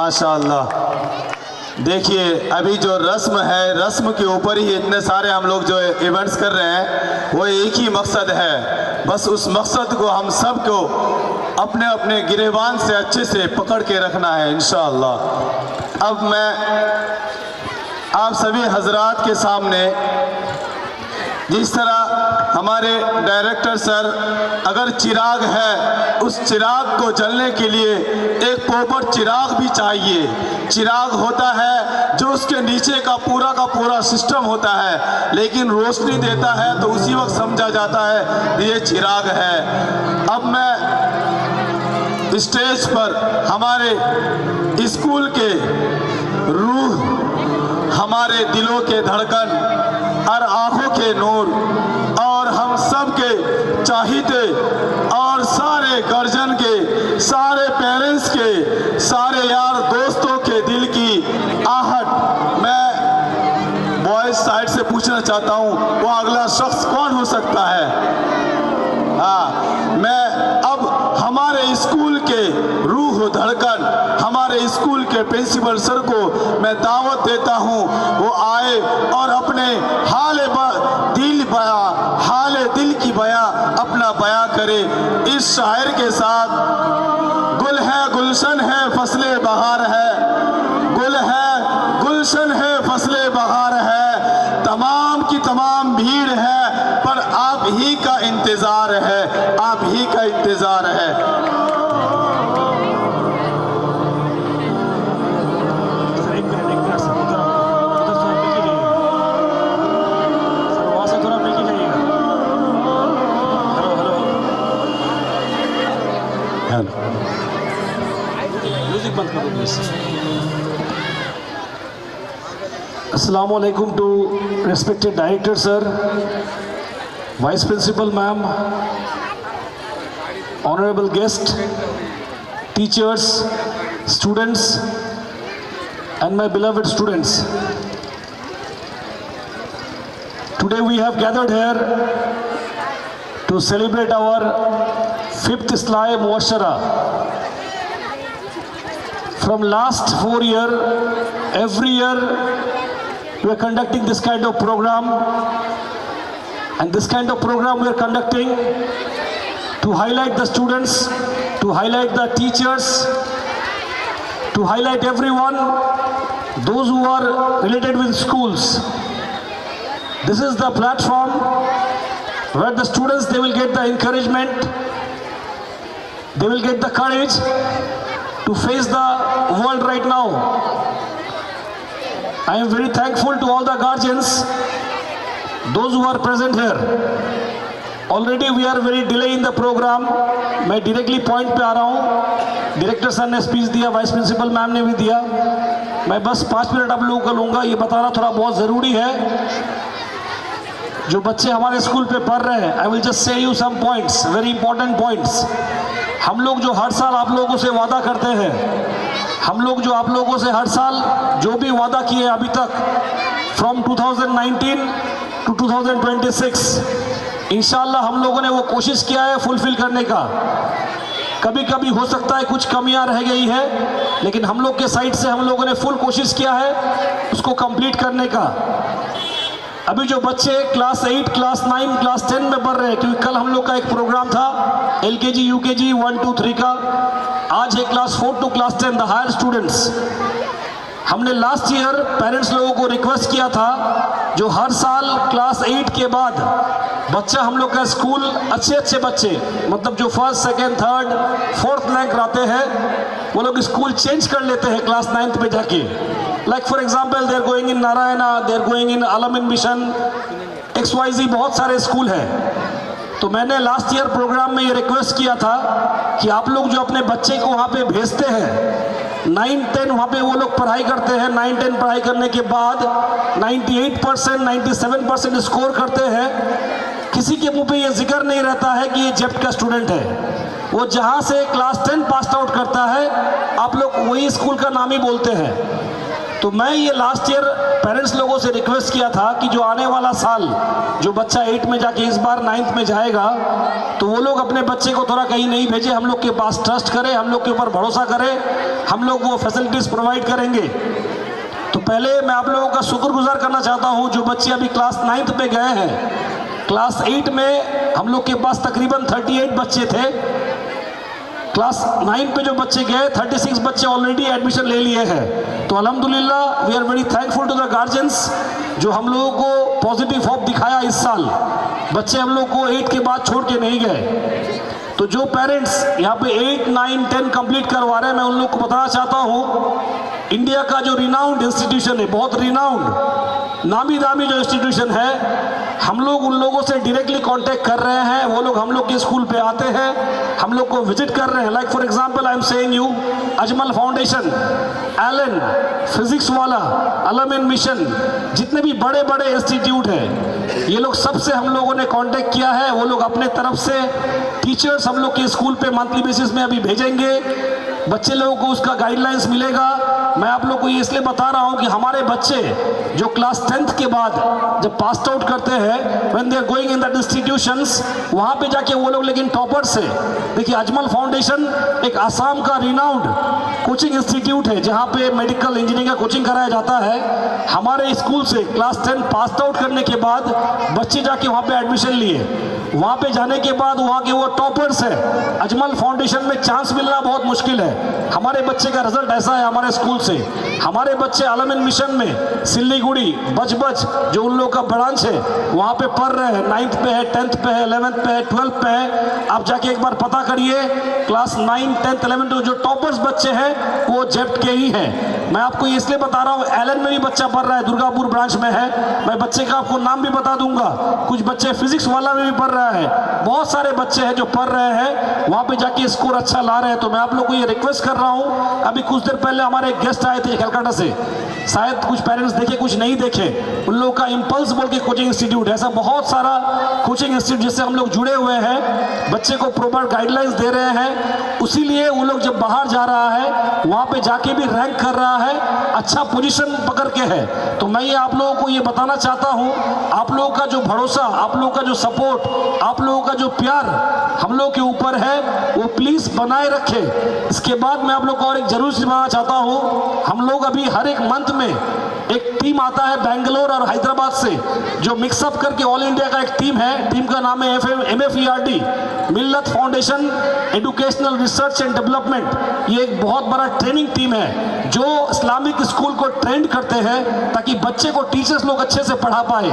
माशाअल्लाह। देखिए अभी जो रस्म है, रस्म के ऊपर ही इतने सारे हम लोग जो इवेंट्स कर रहे हैं, वो एक ही मकसद है, बस उस मकसद को हम सब को अपने अपने गिरेबान से अच्छे से पकड़ के रखना है इंशाअल्लाह। अब मैं आप सभी हजरात के सामने जिस तरह हमारे डायरेक्टर सर, अगर चिराग है उस चिराग को जलने के लिए एक प्रॉपर चिराग भी चाहिए। चिराग होता है जो उसके नीचे का पूरा सिस्टम होता है, लेकिन रोशनी देता है तो उसी वक्त समझा जाता है ये चिराग है। अब मैं स्टेज पर हमारे स्कूल के रूह, हमारे दिलों के धड़कन और आंखों के नूर और हम सब के चाहते और सारे गार्जियन के, सारे पेरेंट्स के, सारे यार दोस्तों के दिल की आहट, मैं बॉयज साइड से पूछना चाहता हूँ वो अगला शख्स कौन हो सकता है। मैं अब हमारे स्कूल के रूह धड़कन, हमारे स्कूल के प्रिंसिपल सर को मैं दावत देता हूँ वो आए और अपने हाल दिल की बया अपना बया करे इस शायर के साथ। गुल है गुलशन है फसले बहार है, गुल है गुलशन है फसले बहार है, तमाम की तमाम भीड़ है पर आप ही का इंतजार है, आप ही का इंतजार है। म्यूजिक बंद कर दो प्लीज। अस्सलाम वालेकुम to respected director sir, vice principal ma'am, honourable guest, teachers, students and my beloved students. Today we have gathered here to celebrate our 5th Islāh Muashara. From last 4 years, every year we are conducting this kind of program, and this kind of program we are conducting to highlight the students, to highlight the teachers, to highlight everyone, those who are related with schools. This is the platform where the students, they will get the encouragement, they will get the courage to face the world right now. I am very thankful to all the guardians, those who are present here. Already we are very delay in the program. मैं directly point पे आ रहा हूँ। Director sir ने speech दिया, vice principal ma'am ने भी दिया। मैं बस 5 मिनट आप लोगों का लूँगा। ये बताना थोड़ा बहुत ज़रूरी है। जो बच्चे हमारे स्कूल पे पढ़ रहे हैं, I will just say you some points, very important points. हम लोग जो हर साल आप लोगों से वादा करते हैं, हम लोग जो आप लोगों से हर साल जो भी वादा किए अभी तक, from 2019 to 2026, इंशाल्लाह हम लोगों ने वो कोशिश किया है फुलफिल करने का। कभी कभी हो सकता है कुछ कमियां रह गई है, लेकिन हम लोग के साइड से हम लोगों ने फुल कोशिश किया है उसको कंप्लीट करने का। अभी जो बच्चे क्लास 8, क्लास 9, क्लास 10 में पढ़ रहे हैं, क्योंकि कल हम लोग का एक प्रोग्राम था LKG, UKG 1, 2, 3 का, आज है class 4 to class 10 the higher students. हमने लास्ट ईयर पेरेंट्स लोगों को रिक्वेस्ट किया था जो हर साल क्लास 8 के बाद बच्चा हम लोग का स्कूल अच्छे बच्चे, मतलब जो 1st, 2nd, 3rd, 4th rank आते हैं, वो लोग स्कूल चेंज कर लेते हैं क्लास 9th पे जाके। Like for example they are going in Narayana, they are going in Al Ameen mission, XYZ बहुत सारे स्कूल हैं। तो मैंने लास्ट ईयर प्रोग्राम में ये रिक्वेस्ट किया था कि आप लोग जो अपने बच्चे को वहाँ पे भेजते हैं, 9, 10 वहाँ पे वो लोग पढ़ाई करते हैं, 9, 10 पढ़ाई करने के बाद 98%, 97% स्कोर करते हैं, किसी के मुंह पे ये जिक्र नहीं रहता है कि ये जेप्ट का स्टूडेंट है। वो जहाँ से क्लास 10 पास आउट करता है, आप लोग वही स्कूल का नाम ही बोलते हैं। तो मैं ये लास्ट ईयर पेरेंट्स लोगों से रिक्वेस्ट किया था कि जो आने वाला साल जो बच्चा 8 में जाके इस बार 9th में जाएगा, तो वो लोग अपने बच्चे को थोड़ा कहीं नहीं भेजे, हम लोग के पास ट्रस्ट करें, हम लोग के ऊपर भरोसा करें, हम लोग वो फैसिलिटीज़ प्रोवाइड करेंगे। तो पहले मैं आप लोगों का शुक्रगुजार करना चाहता हूँ जो बच्चे अभी क्लास 9th में गए हैं। क्लास 8 में हम लोग के पास तकरीबन 38 बच्चे थे। क्लास 9 पे जो बच्चे गए 36 बच्चे ऑलरेडी एडमिशन ले लिए हैं। तो अल्हम्दुलिल्लाह we are very thankful to the guardians जो हम लोगों को पॉजिटिव होप दिखाया इस साल। बच्चे हम लोग को 8 के बाद छोड़ के नहीं गए। तो जो पेरेंट्स यहाँ पे 8, 9, 10 कंप्लीट करवा रहे हैं, मैं उन लोग को बताना चाहता हूँ इंडिया का जो रिनाउंड इंस्टीट्यूशन है, बहुत रिनाउंड नामी दामी जो इंस्टीट्यूशन है, हम लोग उन लोगों से डायरेक्टली कांटेक्ट कर रहे हैं। वो लोग हम लोग के स्कूल पे आते हैं, हम लोग को विजिट कर रहे हैं। Like for example I am saying you, Ajmal foundation, Allen physics वाला, अलमिन मिशन, जितने भी बड़े बड़े इंस्टीट्यूट हैं, ये लोग सबसे हम लोगों ने कांटेक्ट किया है। वो लोग अपने तरफ से टीचर्स हम लोग के स्कूल पे मंथली बेसिस में अभी भेजेंगे, बच्चे लोगों को उसका गाइडलाइंस मिलेगा। मैं आप लोग को ये इसलिए बता रहा हूँ कि हमारे बच्चे जो क्लास 10th के बाद जब पास आउट करते हैं, when they are going in that institutions, वहाँ पे जाके वो लोग लेकिन टॉपर्स है। देखिए अजमल फाउंडेशन एक आसाम का रिनाउंड कोचिंग इंस्टीट्यूट है जहाँ पे मेडिकल इंजीनियरिंग का कोचिंग कराया जाता है। हमारे स्कूल से क्लास 10 पास आउट करने के बाद बच्चे जाके वहाँ पे एडमिशन लिए, वहाँ पे जाने के बाद वहाँ के वो टॉपर्स है। अजमल फाउंडेशन में चांस मिलना बहुत मुश्किल है। हमारे बच्चे का रिजल्ट ऐसा है हमारे स्कूल से। हमारे बच्चे अलमिन मिशन में सिल्लीगुड़ी बच जो उन लोग का ब्रांच है वहाँ पे पढ़ रहे हैं। 9th पे है, 10th पे है, 11th पे है, 12th पे है। आप जाके एक बार पता करिए, क्लास 9, 10, 11 जो टॉपर्स बच्चे हैं वो जेप्ट के ही हैं। मैं आपको ये इसलिए बता रहा हूँ, एलन में भी बच्चा पढ़ रहा है, दुर्गापुर ब्रांच में है। मैं बच्चे का आपको नाम भी बता दूंगा। कुछ बच्चे फिजिक्स वाला में भी पढ़ रहा है। बहुत सारे बच्चे हैं जो पढ़ रहे हैं, वहाँ पे जाके स्कोर अच्छा ला रहे हैं। तो मैं आप लोग को ये रिक्वेस्ट कर रहा हूँ, अभी कुछ देर पहले हमारे एक गेस्ट आए थे कलकत्ता से, शायद कुछ पेरेंट्स देखे कुछ नहीं देखे, उन लोगों का इम्पल्स बोल के कोचिंग इंस्टीट्यूट, ऐसा बहुत सारा कोचिंग इंस्टीट्यूट जिससे हम लोग जुड़े हुए हैं, बच्चे को प्रॉपर गाइडलाइंस दे रहे हैं। उसीलिए वो लोग जब बाहर जा रहा है वहाँ पे जाके भी रैंक कर रहा है, अच्छा पोजीशन पकड़ के है। तो मैं ये आप लोगों को ये बताना चाहता हूँ, आप लोगों का जो भरोसा, आप लोगों का जो सपोर्ट, आप लोगों का जो प्यार हम लोग के ऊपर है वो प्लीज़ बनाए रखे। इसके बाद मैं आप लोग को और एक जरूर बताना चाहता हूँ, हम लोग अभी हर एक मंथ में एक टीम आता है बेंगलोर और हैदराबाद से जो मिक्सअप करके ऑल इंडिया का एक टीम है। टीम का नाम है MFERD, Millat foundation educational research and development. ये एक बहुत बड़ा ट्रेनिंग टीम है जो इस्लामिक स्कूल को ट्रेंड करते हैं ताकि बच्चे को टीचर्स लोग अच्छे से पढ़ा पाए।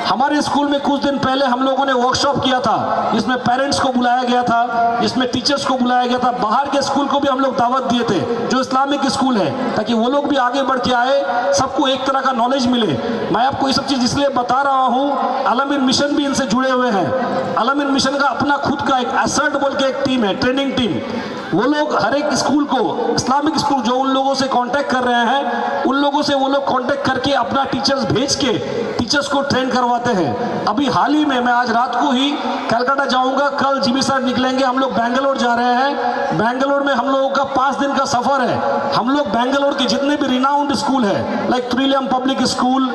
हमारे स्कूल में कुछ दिन पहले हम लोगों ने वर्कशॉप किया था जिसमें पेरेंट्स को बुलाया गया था, जिसमें टीचर्स को बुलाया गया था। बाहर के स्कूल को भी हम लोग दावत दिए थे जो इस्लामिक स्कूल है, ताकि वो लोग भी आगे बढ़ के आए, सबको एक तरह का नॉलेज मिले। मैं आपको ये सब चीज़ इसलिए बता रहा हूँ, अलमिन मिशन भी इनसे जुड़े हुए हैं। अलमिन मिशन का अपना खुद का एक एसर्ट बोल के एक टीम है, ट्रेनिंग टीम। वो लोग हर एक स्कूल को, इस्लामिक स्कूल जो उन लोगों से कांटेक्ट कर रहे हैं, उन लोगों से वो लोग कांटेक्ट करके अपना टीचर्स भेज के टीचर्स को ट्रेन करवाते हैं। अभी हाल ही में मैं आज रात को ही कलकत्ता जाऊंगा, कल जीबी सर निकलेंगे, हम लोग बेंगलोर जा रहे हैं। बेंगलोर में हम लोगों का 5 दिन का सफर है। हम लोग बेंगलोर के जितने भी रिनाउंड स्कूल है, like trillium public school,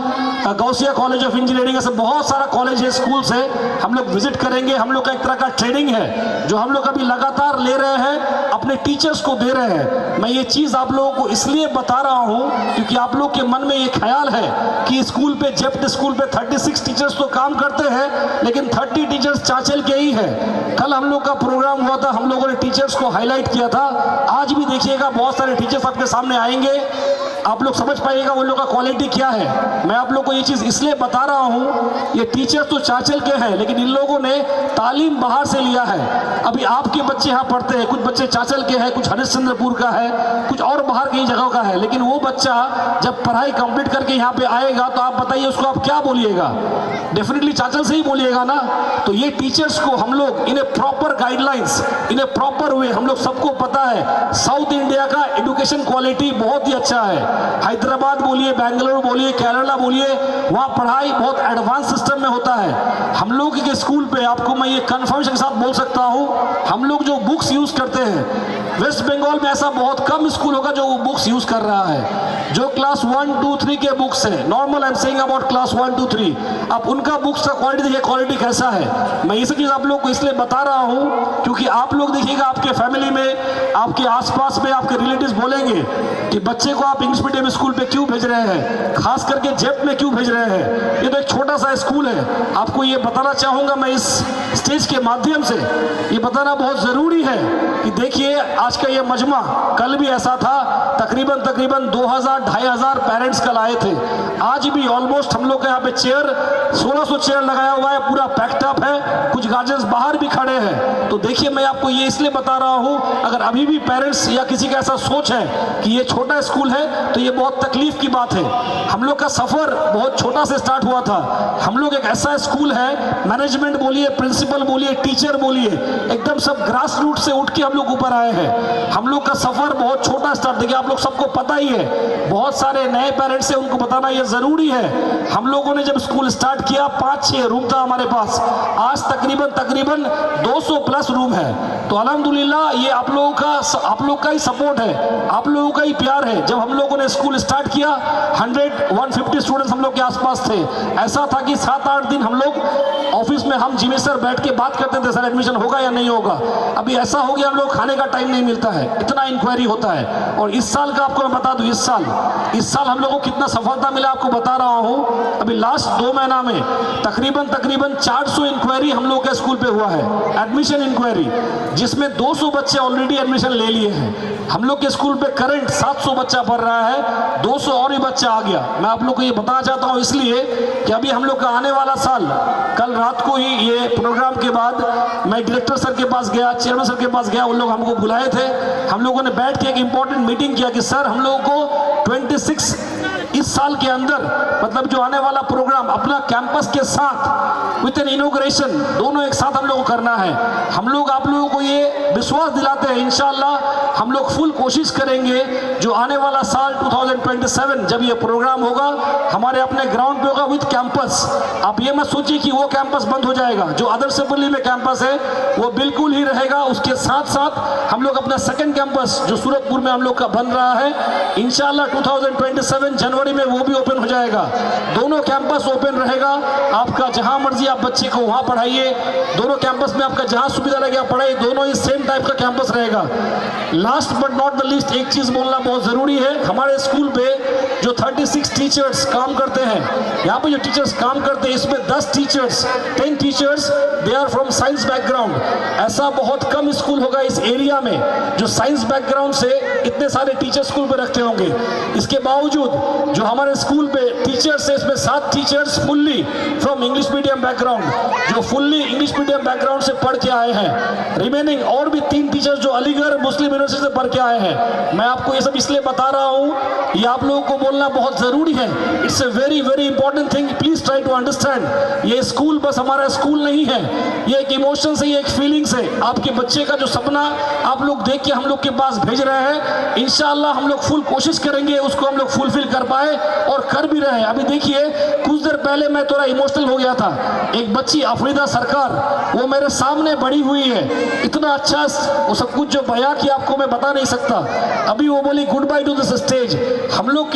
Gousia college of engineering, ऐसे बहुत सारा कॉलेज है, स्कूल्स है, हम लोग विजिट करेंगे। हम लोग का एक तरह का ट्रेनिंग है जो हम लोग अभी लगातार ले रहे हैं, अपने टीचर्स को दे रहे हैं। मैं ये चीज़ आप लोगों को इसलिए बता रहा हूँ क्योंकि आप लोग के मन में ये ख्याल है कि स्कूल पे, जेप्ट स्कूल पे 36 टीचर्स तो काम करते हैं लेकिन 30 टीचर्स चांचल के ही है। कल हम लोग का प्रोग्राम हुआ था, हम लोगों ने टीचर्स को हाईलाइट किया था। आज भी देखिएगा बहुत सारे टीचर्स आपके सामने आएंगे, आप लोग समझ पाइएगा उन लोग का क्वालिटी क्या है। मैं आप लोग को ये चीज़ इसलिए बता रहा हूँ, ये टीचर्स तो चांचल के हैं लेकिन इन लोगों ने तालीम बाहर से लिया है। अभी आपके बच्चे यहाँ पढ़ते हैं, कुछ बच्चे चांचल के हैं, कुछ हरिश्चंद्रपुर का है, कुछ और बाहर कई जगहों का है, लेकिन वो बच्चा जब पढ़ाई कंप्लीट करके यहाँ पे आएगा तो आप बताइए उसको आप क्या बोलिएगा। डेफिनेटली चाचा से ही बोलिएगा ना। तो ये टीचर्स को हम लोग इन्हें प्रॉपर गाइडलाइंस, इन्हें प्रॉपर वे, हम लोग सबको पता है साउथ इंडिया का एजुकेशन क्वालिटी बहुत ही अच्छा है। हैदराबाद बोलिए, बेंगलुरु बोलिए, केरला बोलिए, वहाँ पढ़ाई बहुत एडवांस सिस्टम में होता है। हम लोग के स्कूल पे आपको मैं ये कन्फर्मेशन के साथ बोल सकता हूँ, हम लोग जो बुक्स यूज़ करते हैं, वेस्ट बंगाल में ऐसा बहुत कम स्कूल होगा जो वो बुक्स यूज़ कर रहा है। जो क्लास 1, 2, 3 के बुक्स हैं, normal I am saying about class 1, 2, 3, आप उनका बुक्स का क्वालिटी देखिए, क्वालिटी कैसा है। मैं ये सब चीज़ आप लोग को इसलिए बता रहा हूँ क्योंकि आप लोग देखिएगा आपके फैमिली में, आपके आसपास में आपके रिलेटिव्स बोलेंगे कि बच्चे को आप इंग्लिश मीडियम स्कूल पे क्यों भेज रहे हैं, खास करके जेप में क्यों भेज रहे हैं। ये तो एक छोटा सा स्कूल है। आपको ये बताना चाहूँगा मैं इस स्टेज के माध्यम से, ये बताना बहुत ज़रूरी है कि देखिए आज का ये मजमा, कल भी ऐसा था, तकरीबन 2000-2500 पेरेंट्स कल आए थे। आज भी ऑलमोस्ट हम लोग के यहाँ पे चेयर 1600 चेयर लगाया हुआ है, पूरा पैक्ड अप है, कुछ गार्जियंस बाहर भी खड़े हैं। तो देखिए मैं आपको ये इसलिए बता रहा हूँ, अगर अभी भी पेरेंट्स या किसी का ऐसा सोच है कि ये छोटा स्कूल है तो ये बहुत तकलीफ की बात है। हम लोग का सफ़र बहुत छोटा से स्टार्ट हुआ था। हम लोग एक ऐसा स्कूल है, मैनेजमेंट बोलिए, प्रिंसिपल बोलिए, टीचर बोलिए, एकदम सब ग्रास रूट से उठ के हम लोग ऊपर आए हैं। हम लोग का सफ़र बहुत छोटा स्टार्ट, देखिए आप लोग सबको पता ही है, बहुत सारे नए पेरेंट्स हैं, उनको बताना ये ज़रूरी है। हम लोगों ने जब स्कूल स्टार्ट किया 5-6 रूम था हमारे पास, आज तकरीबन 200 प्लस रूम है। तो अल्हम्दुलिल्लाह ये आप लोगों का ही सपोर्ट है, आप लोगों का ही प्यार है। जब हम लोगों ने स्कूल स्टार्ट किया 100-150 स्टूडेंट्स हम लोग के आसपास थे। ऐसा था कि 7-8 दिन हम लोग ऑफिस में हम जिम्मे सर बैठ के बात करते थे, सर एडमिशन होगा या नहीं होगा। अभी ऐसा हो गया हम लोग खाने का टाइम नहीं मिलता है, इतना इंक्वायरी होता है। और इस साल का आपको मैं बता दूं, इस साल हम लोगों को कितना सफलता मिला आपको बता रहा हूँ। अभी लास्ट 2 महीना में तकरीबन 400 इंक्वायरी हम लोग के स्कूल पे हुआ है, एडमिशन इंक्वायरी, जिसमें 200 बच्चे ऑलरेडी एडमिशन ले लिए हैं। हम लोग के स्कूल पे करंट 700 बच्चा पढ़ रहा है, 200 और ही बच्चा आ गया। मैं आप लोग को ये बताना चाहता हूँ इसलिए कि अभी हम लोग का आने वाला साल, कल रात को ही ये प्रोग्राम के बाद मैं डायरेक्टर सर के पास गया, चेयरमैन सर के पास गया, उन लोग हमको बुलाए थे। हम लोगों ने बैठ के एक इंपॉर्टेंट मीटिंग किया कि सर हम लोगों को 26 इस साल के अंदर, मतलब जो आने वाला प्रोग्राम अपना कैंपस के साथ विद एन इनॉग्रेशन, दोनों एक साथ हम लोग को करना है। हम लोग आप लोगों को ये विश्वास दिलाते हैं, इंशाल्लाह हम लोग फुल कोशिश करेंगे जो आने वाला साल 2027 जब ये प्रोग्राम होगा हमारे अपने ग्राउंड पे होगा विद कैंपस। आप ये मत सोचिए कि वो कैंपस बंद हो जाएगा, जो आदर्श पल्ली में कैंपस है वो बिल्कुल ही रहेगा। उसके साथ साथ हम लोग अपना सेकंड कैंपस जो सूरतपुर में हम लोग का बन रहा है, इंशाल्लाह 2027 जनवरी में वो भी ओपन हो जाएगा। दोनों कैंपस ओपन रहेगा, आपका जहां मर्जी आप बच्चे को वहां पढ़ाइए, दोनों कैंपस में आपका जहां सुविधा लगे आप पढ़ाइए, दोनों ही सेम टाइप का कैंपस रहेगा। Last but not the least एक चीज बोलना बहुत जरूरी है, हमारे स्कूल पे जो 36 टीचर्स काम करते हैं, यहाँ पे जो टीचर्स काम करते हैं इसमें 10 teachers they are from science background. ऐसा बहुत कम स्कूल होगा इस एरिया में जो साइंस बैकग्राउंड से इतने सारे टीचर स्कूल पे रखते होंगे। इसके बावजूद जो हमारे स्कूल पे टीचर्स है, इसमें 7 teachers fully from English medium background, जो फुल्ली इंग्लिश मीडियम बैकग्राउंड से पढ़ के आए हैं। रिमेनिंग और भी 3 टीचर्स जो अलीगढ़ मुस्लिम यूनिवर्सिटी से पढ़ के आए हैं। मैं आपको ये सब इसलिए बता रहा हूँ, ये आप लोगों को बोलना बहुत ज़रूरी है। It's a very very important thing, please try to understand. ये स्कूल बस हमारा स्कूल नहीं है, ये एक इमोशन से, ये एक फीलिंग्स है। आपके बच्चे का जो सपना आप लोग देख के हम लोग के पास भेज रहे हैं, इंशाल्लाह हम लोग फुल कोशिश करेंगे उसको हम लोग फुलफिल कर पाए और कर भी रहे हैं। अभी देखिए कुछ देर पहले मैं थोड़ा इमोशनल हो गया था, एक बच्ची अफरीदा सरकार, वो मेरे सामने बड़ी हुई है, इतना अच्छा वो सब कुछ जो बयां किया आपको मैं बता नहीं सकता। अभी वो बोली good by two this stage. हम लोग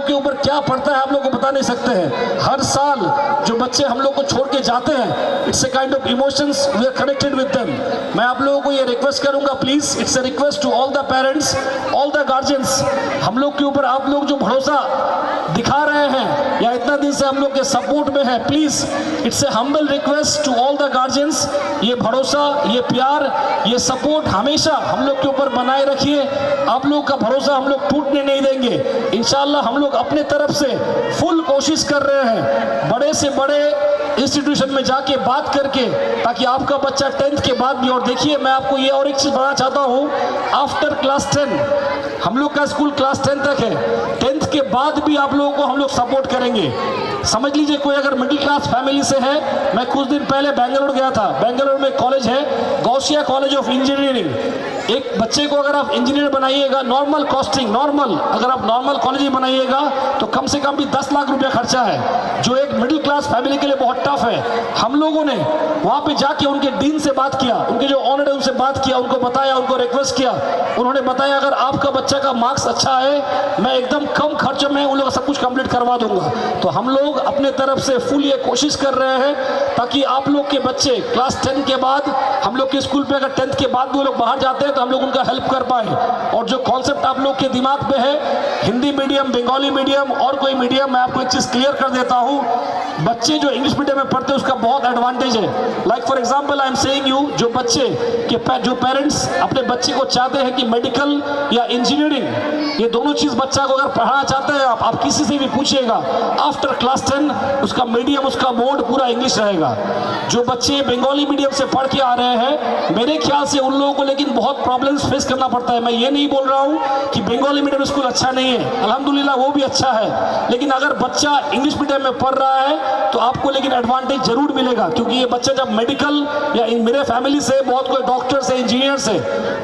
के ऊपर क्या पड़ता है आप लोग को बता नहीं सकते हैं। हर साल जो बच्चे हम लोग को छोड़ के जाते हैं, it's a kind of emotions, we are connected with them. मैं आप लोगों को ये रिक्वेस्ट करूंगा, please it's a request to all the parents, all the guardians, हम लोग के ऊपर आप लोग जो भरोसा दिखा रहे हैं या इतना दिन से हम लोग के सपोर्ट में है, please it's a humble request to all the guardians, ये भरोसा, ये प्यार, ये सपोर्ट हमेशा हम लोग के ऊपर बनाए रखिए। आप लोग का भरोसा हम लोग टूटने नहीं देंगे। इंशाल्लाह हम लोग अपने तरफ से फुल कोशिश कर रहे हैं, बड़े से बड़े इंस्टीट्यूशन में जाके बात करके, ताकि आपका बच्चा 10th के बाद भी। और देखिए मैं आपको ये और एक चीज़ बताना चाहता हूँ, आफ्टर क्लास 10 हम लोग का स्कूल क्लास 10 तक है, 10th के बाद भी आप लोगों को हम लोग सपोर्ट करेंगे। समझ लीजिए कोई अगर मिडिल क्लास फैमिली से है, मैं कुछ दिन पहले बेंगलुरु गया था, बेंगलुरु में कॉलेज है गौसिया कॉलेज ऑफ इंजीनियरिंग। एक बच्चे को अगर आप इंजीनियर बनाइएगा, नॉर्मल कॉस्टिंग, नॉर्मल अगर आप नॉर्मल कॉलेज में बनाइएगा तो कम से कम भी 10 लाख रुपया खर्चा है, जो एक मिडिल क्लास फैमिली के लिए बहुत टफ है। हम लोगों ने वहाँ पे जाके उनके डीन से बात किया, उनके जो ऑनर है उनसे बात किया, उनको बताया, उनको रिक्वेस्ट किया। उन्होंने बताया अगर आपका बच्चा का मार्क्स अच्छा है मैं एकदम कम खर्च में उन लोगों का सब कुछ कंप्लीट करवा दूंगा। तो हम लोग अपने तरफ से फुल ये कोशिश कर रहे हैं ताकि आप लोग के बच्चे क्लास 10 के बाद हम लोग के स्कूल पे अगर 10th के बाद भी वो लोग बाहर जाते हैं तो हम लोग उनका हेल्प कर पाए। और जो कॉन्सेप्ट आप लोग के दिमाग में है हिंदी मीडियम, बंगाली मीडियम और कोई मीडियम, मैं आपको एक चीज़ क्लियर कर देता हूँ, बच्चे जो इंग्लिश मीडियम में पढ़ते हैं उसका बहुत एडवांटेज है। Like for example I am saying you, जो बच्चे के जो पेरेंट्स अपने बच्चे को चाहते हैं कि मेडिकल या इंजीनियरिंग, ये दोनों चीज़ बच्चा को अगर पढ़ाना चाहते हैं आप किसी से भी पूछिएगा, आफ्टर क्लास 10 उसका मीडियम, उसका मोड पूरा इंग्लिश रहेगा। जो बच्चे बंगाली मीडियम से पढ़ के आ रहे हैं मेरे ख्याल से उन लोगों को लेकिन बहुत प्रॉब्लम्स फेस करना पड़ता है। मैं ये नहीं बोल रहा हूँ कि बंगाली मीडियम स्कूल अच्छा नहीं है, अल्हम्दुलिल्लाह वो भी अच्छा है, लेकिन अगर बच्चा इंग्लिश मीडियम में पढ़ रहा है तो आपको लेकिन एडवांटेज जरूर मिलेगा। क्योंकि ये बच्चा जब मेडिकल या मेरे फैमिली से बहुत कोई डॉक्टर से, इंजीनियर से,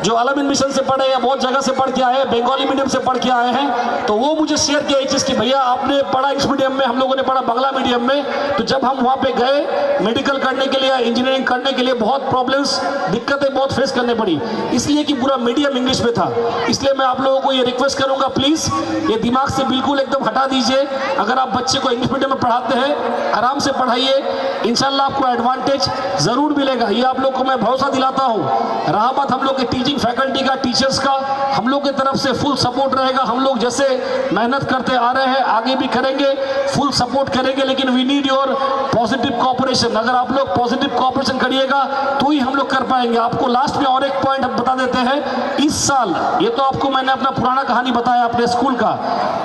जो अलम मिशन से पढ़े या बहुत जगह से पढ़ के आए, बंगाली मीडियम से पढ़ के आए हैं, तो वो मुझे शेयर किया ये चीज़ कि भैया आपने पढ़ा इंग्लिश मीडियम में, हम लोगों ने पढ़ा बांग्ला मीडियम में, तो जब हम वहाँ पे गए मेडिकल करने के लिए या इंजीनियरिंग करने के लिए बहुत प्रॉब्लम्स, दिक्कतें बहुत फेस करने पड़ी, इसलिए कि पूरा मीडियम इंग्लिश में था। इसलिए मैं आप लोगों को ये रिक्वेस्ट करूँगा, प्लीज़ ये दिमाग से बिल्कुल एकदम हटा दीजिए। अगर आप बच्चे को इंग्लिश मीडियम में पढ़ाते हैं आराम से पढ़ाइए, इंशाल्लाह आपको एडवांटेज ज़रूर मिलेगा, ये आप लोग को मैं भरोसा दिलाता हूँ। रहा बात हम लोग के टीचिंग फैकल्टी का, टीचर्स का, हम लोग की तरफ से फुल सपोर्ट रहेगा। हम लोग जैसे मेहनत करते आ रहे हैं आगे भी करेंगे, फुल सपोर्ट करेंगे, लेकिन we need your positive cooperation. अगर आप लोग पॉजिटिव कोऑपरेशन करिएगा तो ही हम लोग कर पाएंगे। आपको लास्ट में और एक पॉइंट हम बता देते हैं, इस साल, ये तो आपको मैंने अपना पुराना कहानी बताया अपने स्कूल का,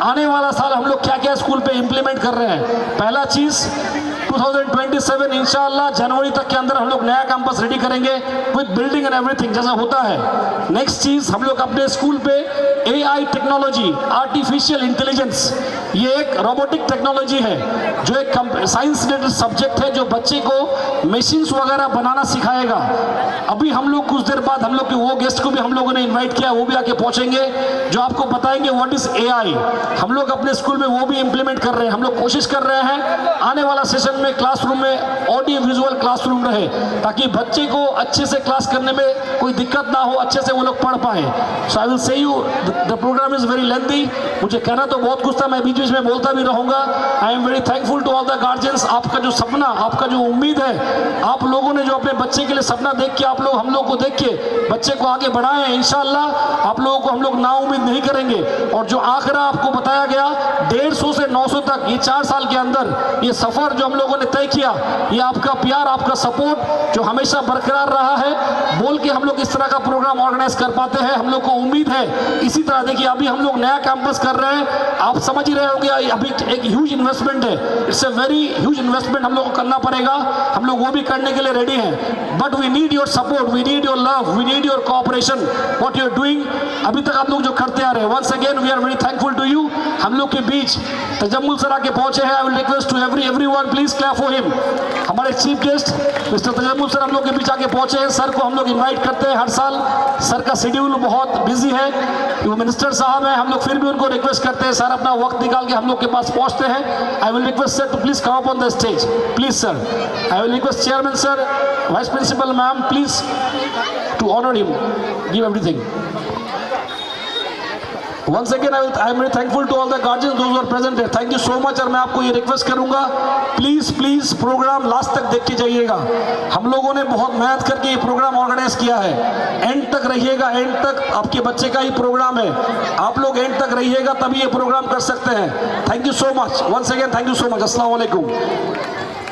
आने वाला साल हम लोग क्या क्या स्कूल पे इम्प्लीमेंट कर रहे हैं। पहला चीज़ 2027 इंशाअल्लाह जनवरी तक के अंदर हम लोग नया कैंपस रेडी करेंगे विद बिल्डिंग एंड एवरीथिंग जैसा होता है। नेक्स्ट चीज़ हम लोग अपने स्कूल पे AI टेक्नोलॉजी, आर्टिफिशियल इंटेलिजेंस, ये एक रोबोटिक टेक्नोलॉजी है जो एक साइंस रिलेटेड सब्जेक्ट है जो बच्चे को मशीन्स वगैरह बनाना सिखाएगा। अभी हम लोग कुछ देर बाद हम लोग के वो गेस्ट को भी हम लोगों ने इन्वाइट किया, वो भी आके पहुँचेंगे जो आपको बताएंगे व्हाट इज़ AI। हम लोग अपने स्कूल में वो भी इम्प्लीमेंट कर रहे हैं। हम लोग कोशिश कर रहे हैं आने वाला सेशन में क्लासरूम में ऑडियो विजुअल क्लासरूम रहे ताकि बच्चे को अच्छे से क्लास करने में कोई दिक्कत ना हो, अच्छे से वो लोग पढ़ पाए। So I will say you the program is very lengthy, मुझे कहना तो बहुत कुछ था, मैं बीच बीच में बोलता भी रहूँगा। I am very thankful to all the guardians. आपका जो सपना, आपका जो उम्मीद है, आप लोगों ने जो अपने बच्चे के लिए सपना देख के आप लोग हम लोग को देख के बच्चे को आगे बढ़ाए हैं, इंशाअल्लाह आप लोगों को हम लोग ना उम्मीद नहीं करेंगे। और जो आखिरा आपको बताया गया 150 से 900 तक ये 4 साल के अंदर ये सफ़र जो हम लोगों ने तय किया, ये आपका प्यार, आपका सपोर्ट जो हमेशा बरकरार रहा है, बोल के हम लोग इस तरह का प्रोग्राम ऑर्गेनाइज कर पाते हैं। हम लोग को उम्मीद है इसी तरह। देखिए अभी हम लोग नया कैंपस कर रहे हैं, आप समझ ही रहे होंगे, अभी एक ह्यूज इन्वेस्टमेंट है, it's a very huge investment हम लोग को करना पड़ेगा। हम लोग वो भी करने के लिए रेडी हैं, but we need your support, we need your love, we need your cooperation, what you are doing अभी तक आप लोग जो करते आ रहे हैं। Once again we are very thankful to you. हम लोग के बीच तजम्मुल सर आके पहुंचे हैं। I will request to everyone please clap for him. हमारे chief guest mister Tajammul sir हम लोग के बीच आके पहुंचे हैं। सर को हम लोग इनवाइट करते हैं हर साल, सर का शेड्यूल बहुत बिजी है, वो मिनिस्टर साहब हैं, हम लोग फिर भी उनको रिक्वेस्ट करते हैं सर अपना वक्त निकाल के हम लोग के पास पहुंचते हैं। I will request sir to please come up on the stage, please sir. I will request chairman sir, vice principal ma'am, please to honour him, give everything. Once again, I am very thankful to all the guardians, those who are present here. Thank you so much। और मैं आपको ये request करूंगा, please programme last तक देख के जाइएगा। हम लोगों ने बहुत मेहनत करके ये प्रोग्राम ऑर्गेनाइज किया है। एंड तक रहिएगा, एंड तक आपके बच्चे का ही प्रोग्राम है, आप लोग एंड तक रहिएगा तभी ये प्रोग्राम कर सकते हैं। Thank you so much, once again thank you so much. अस्सलाम वालेकुम।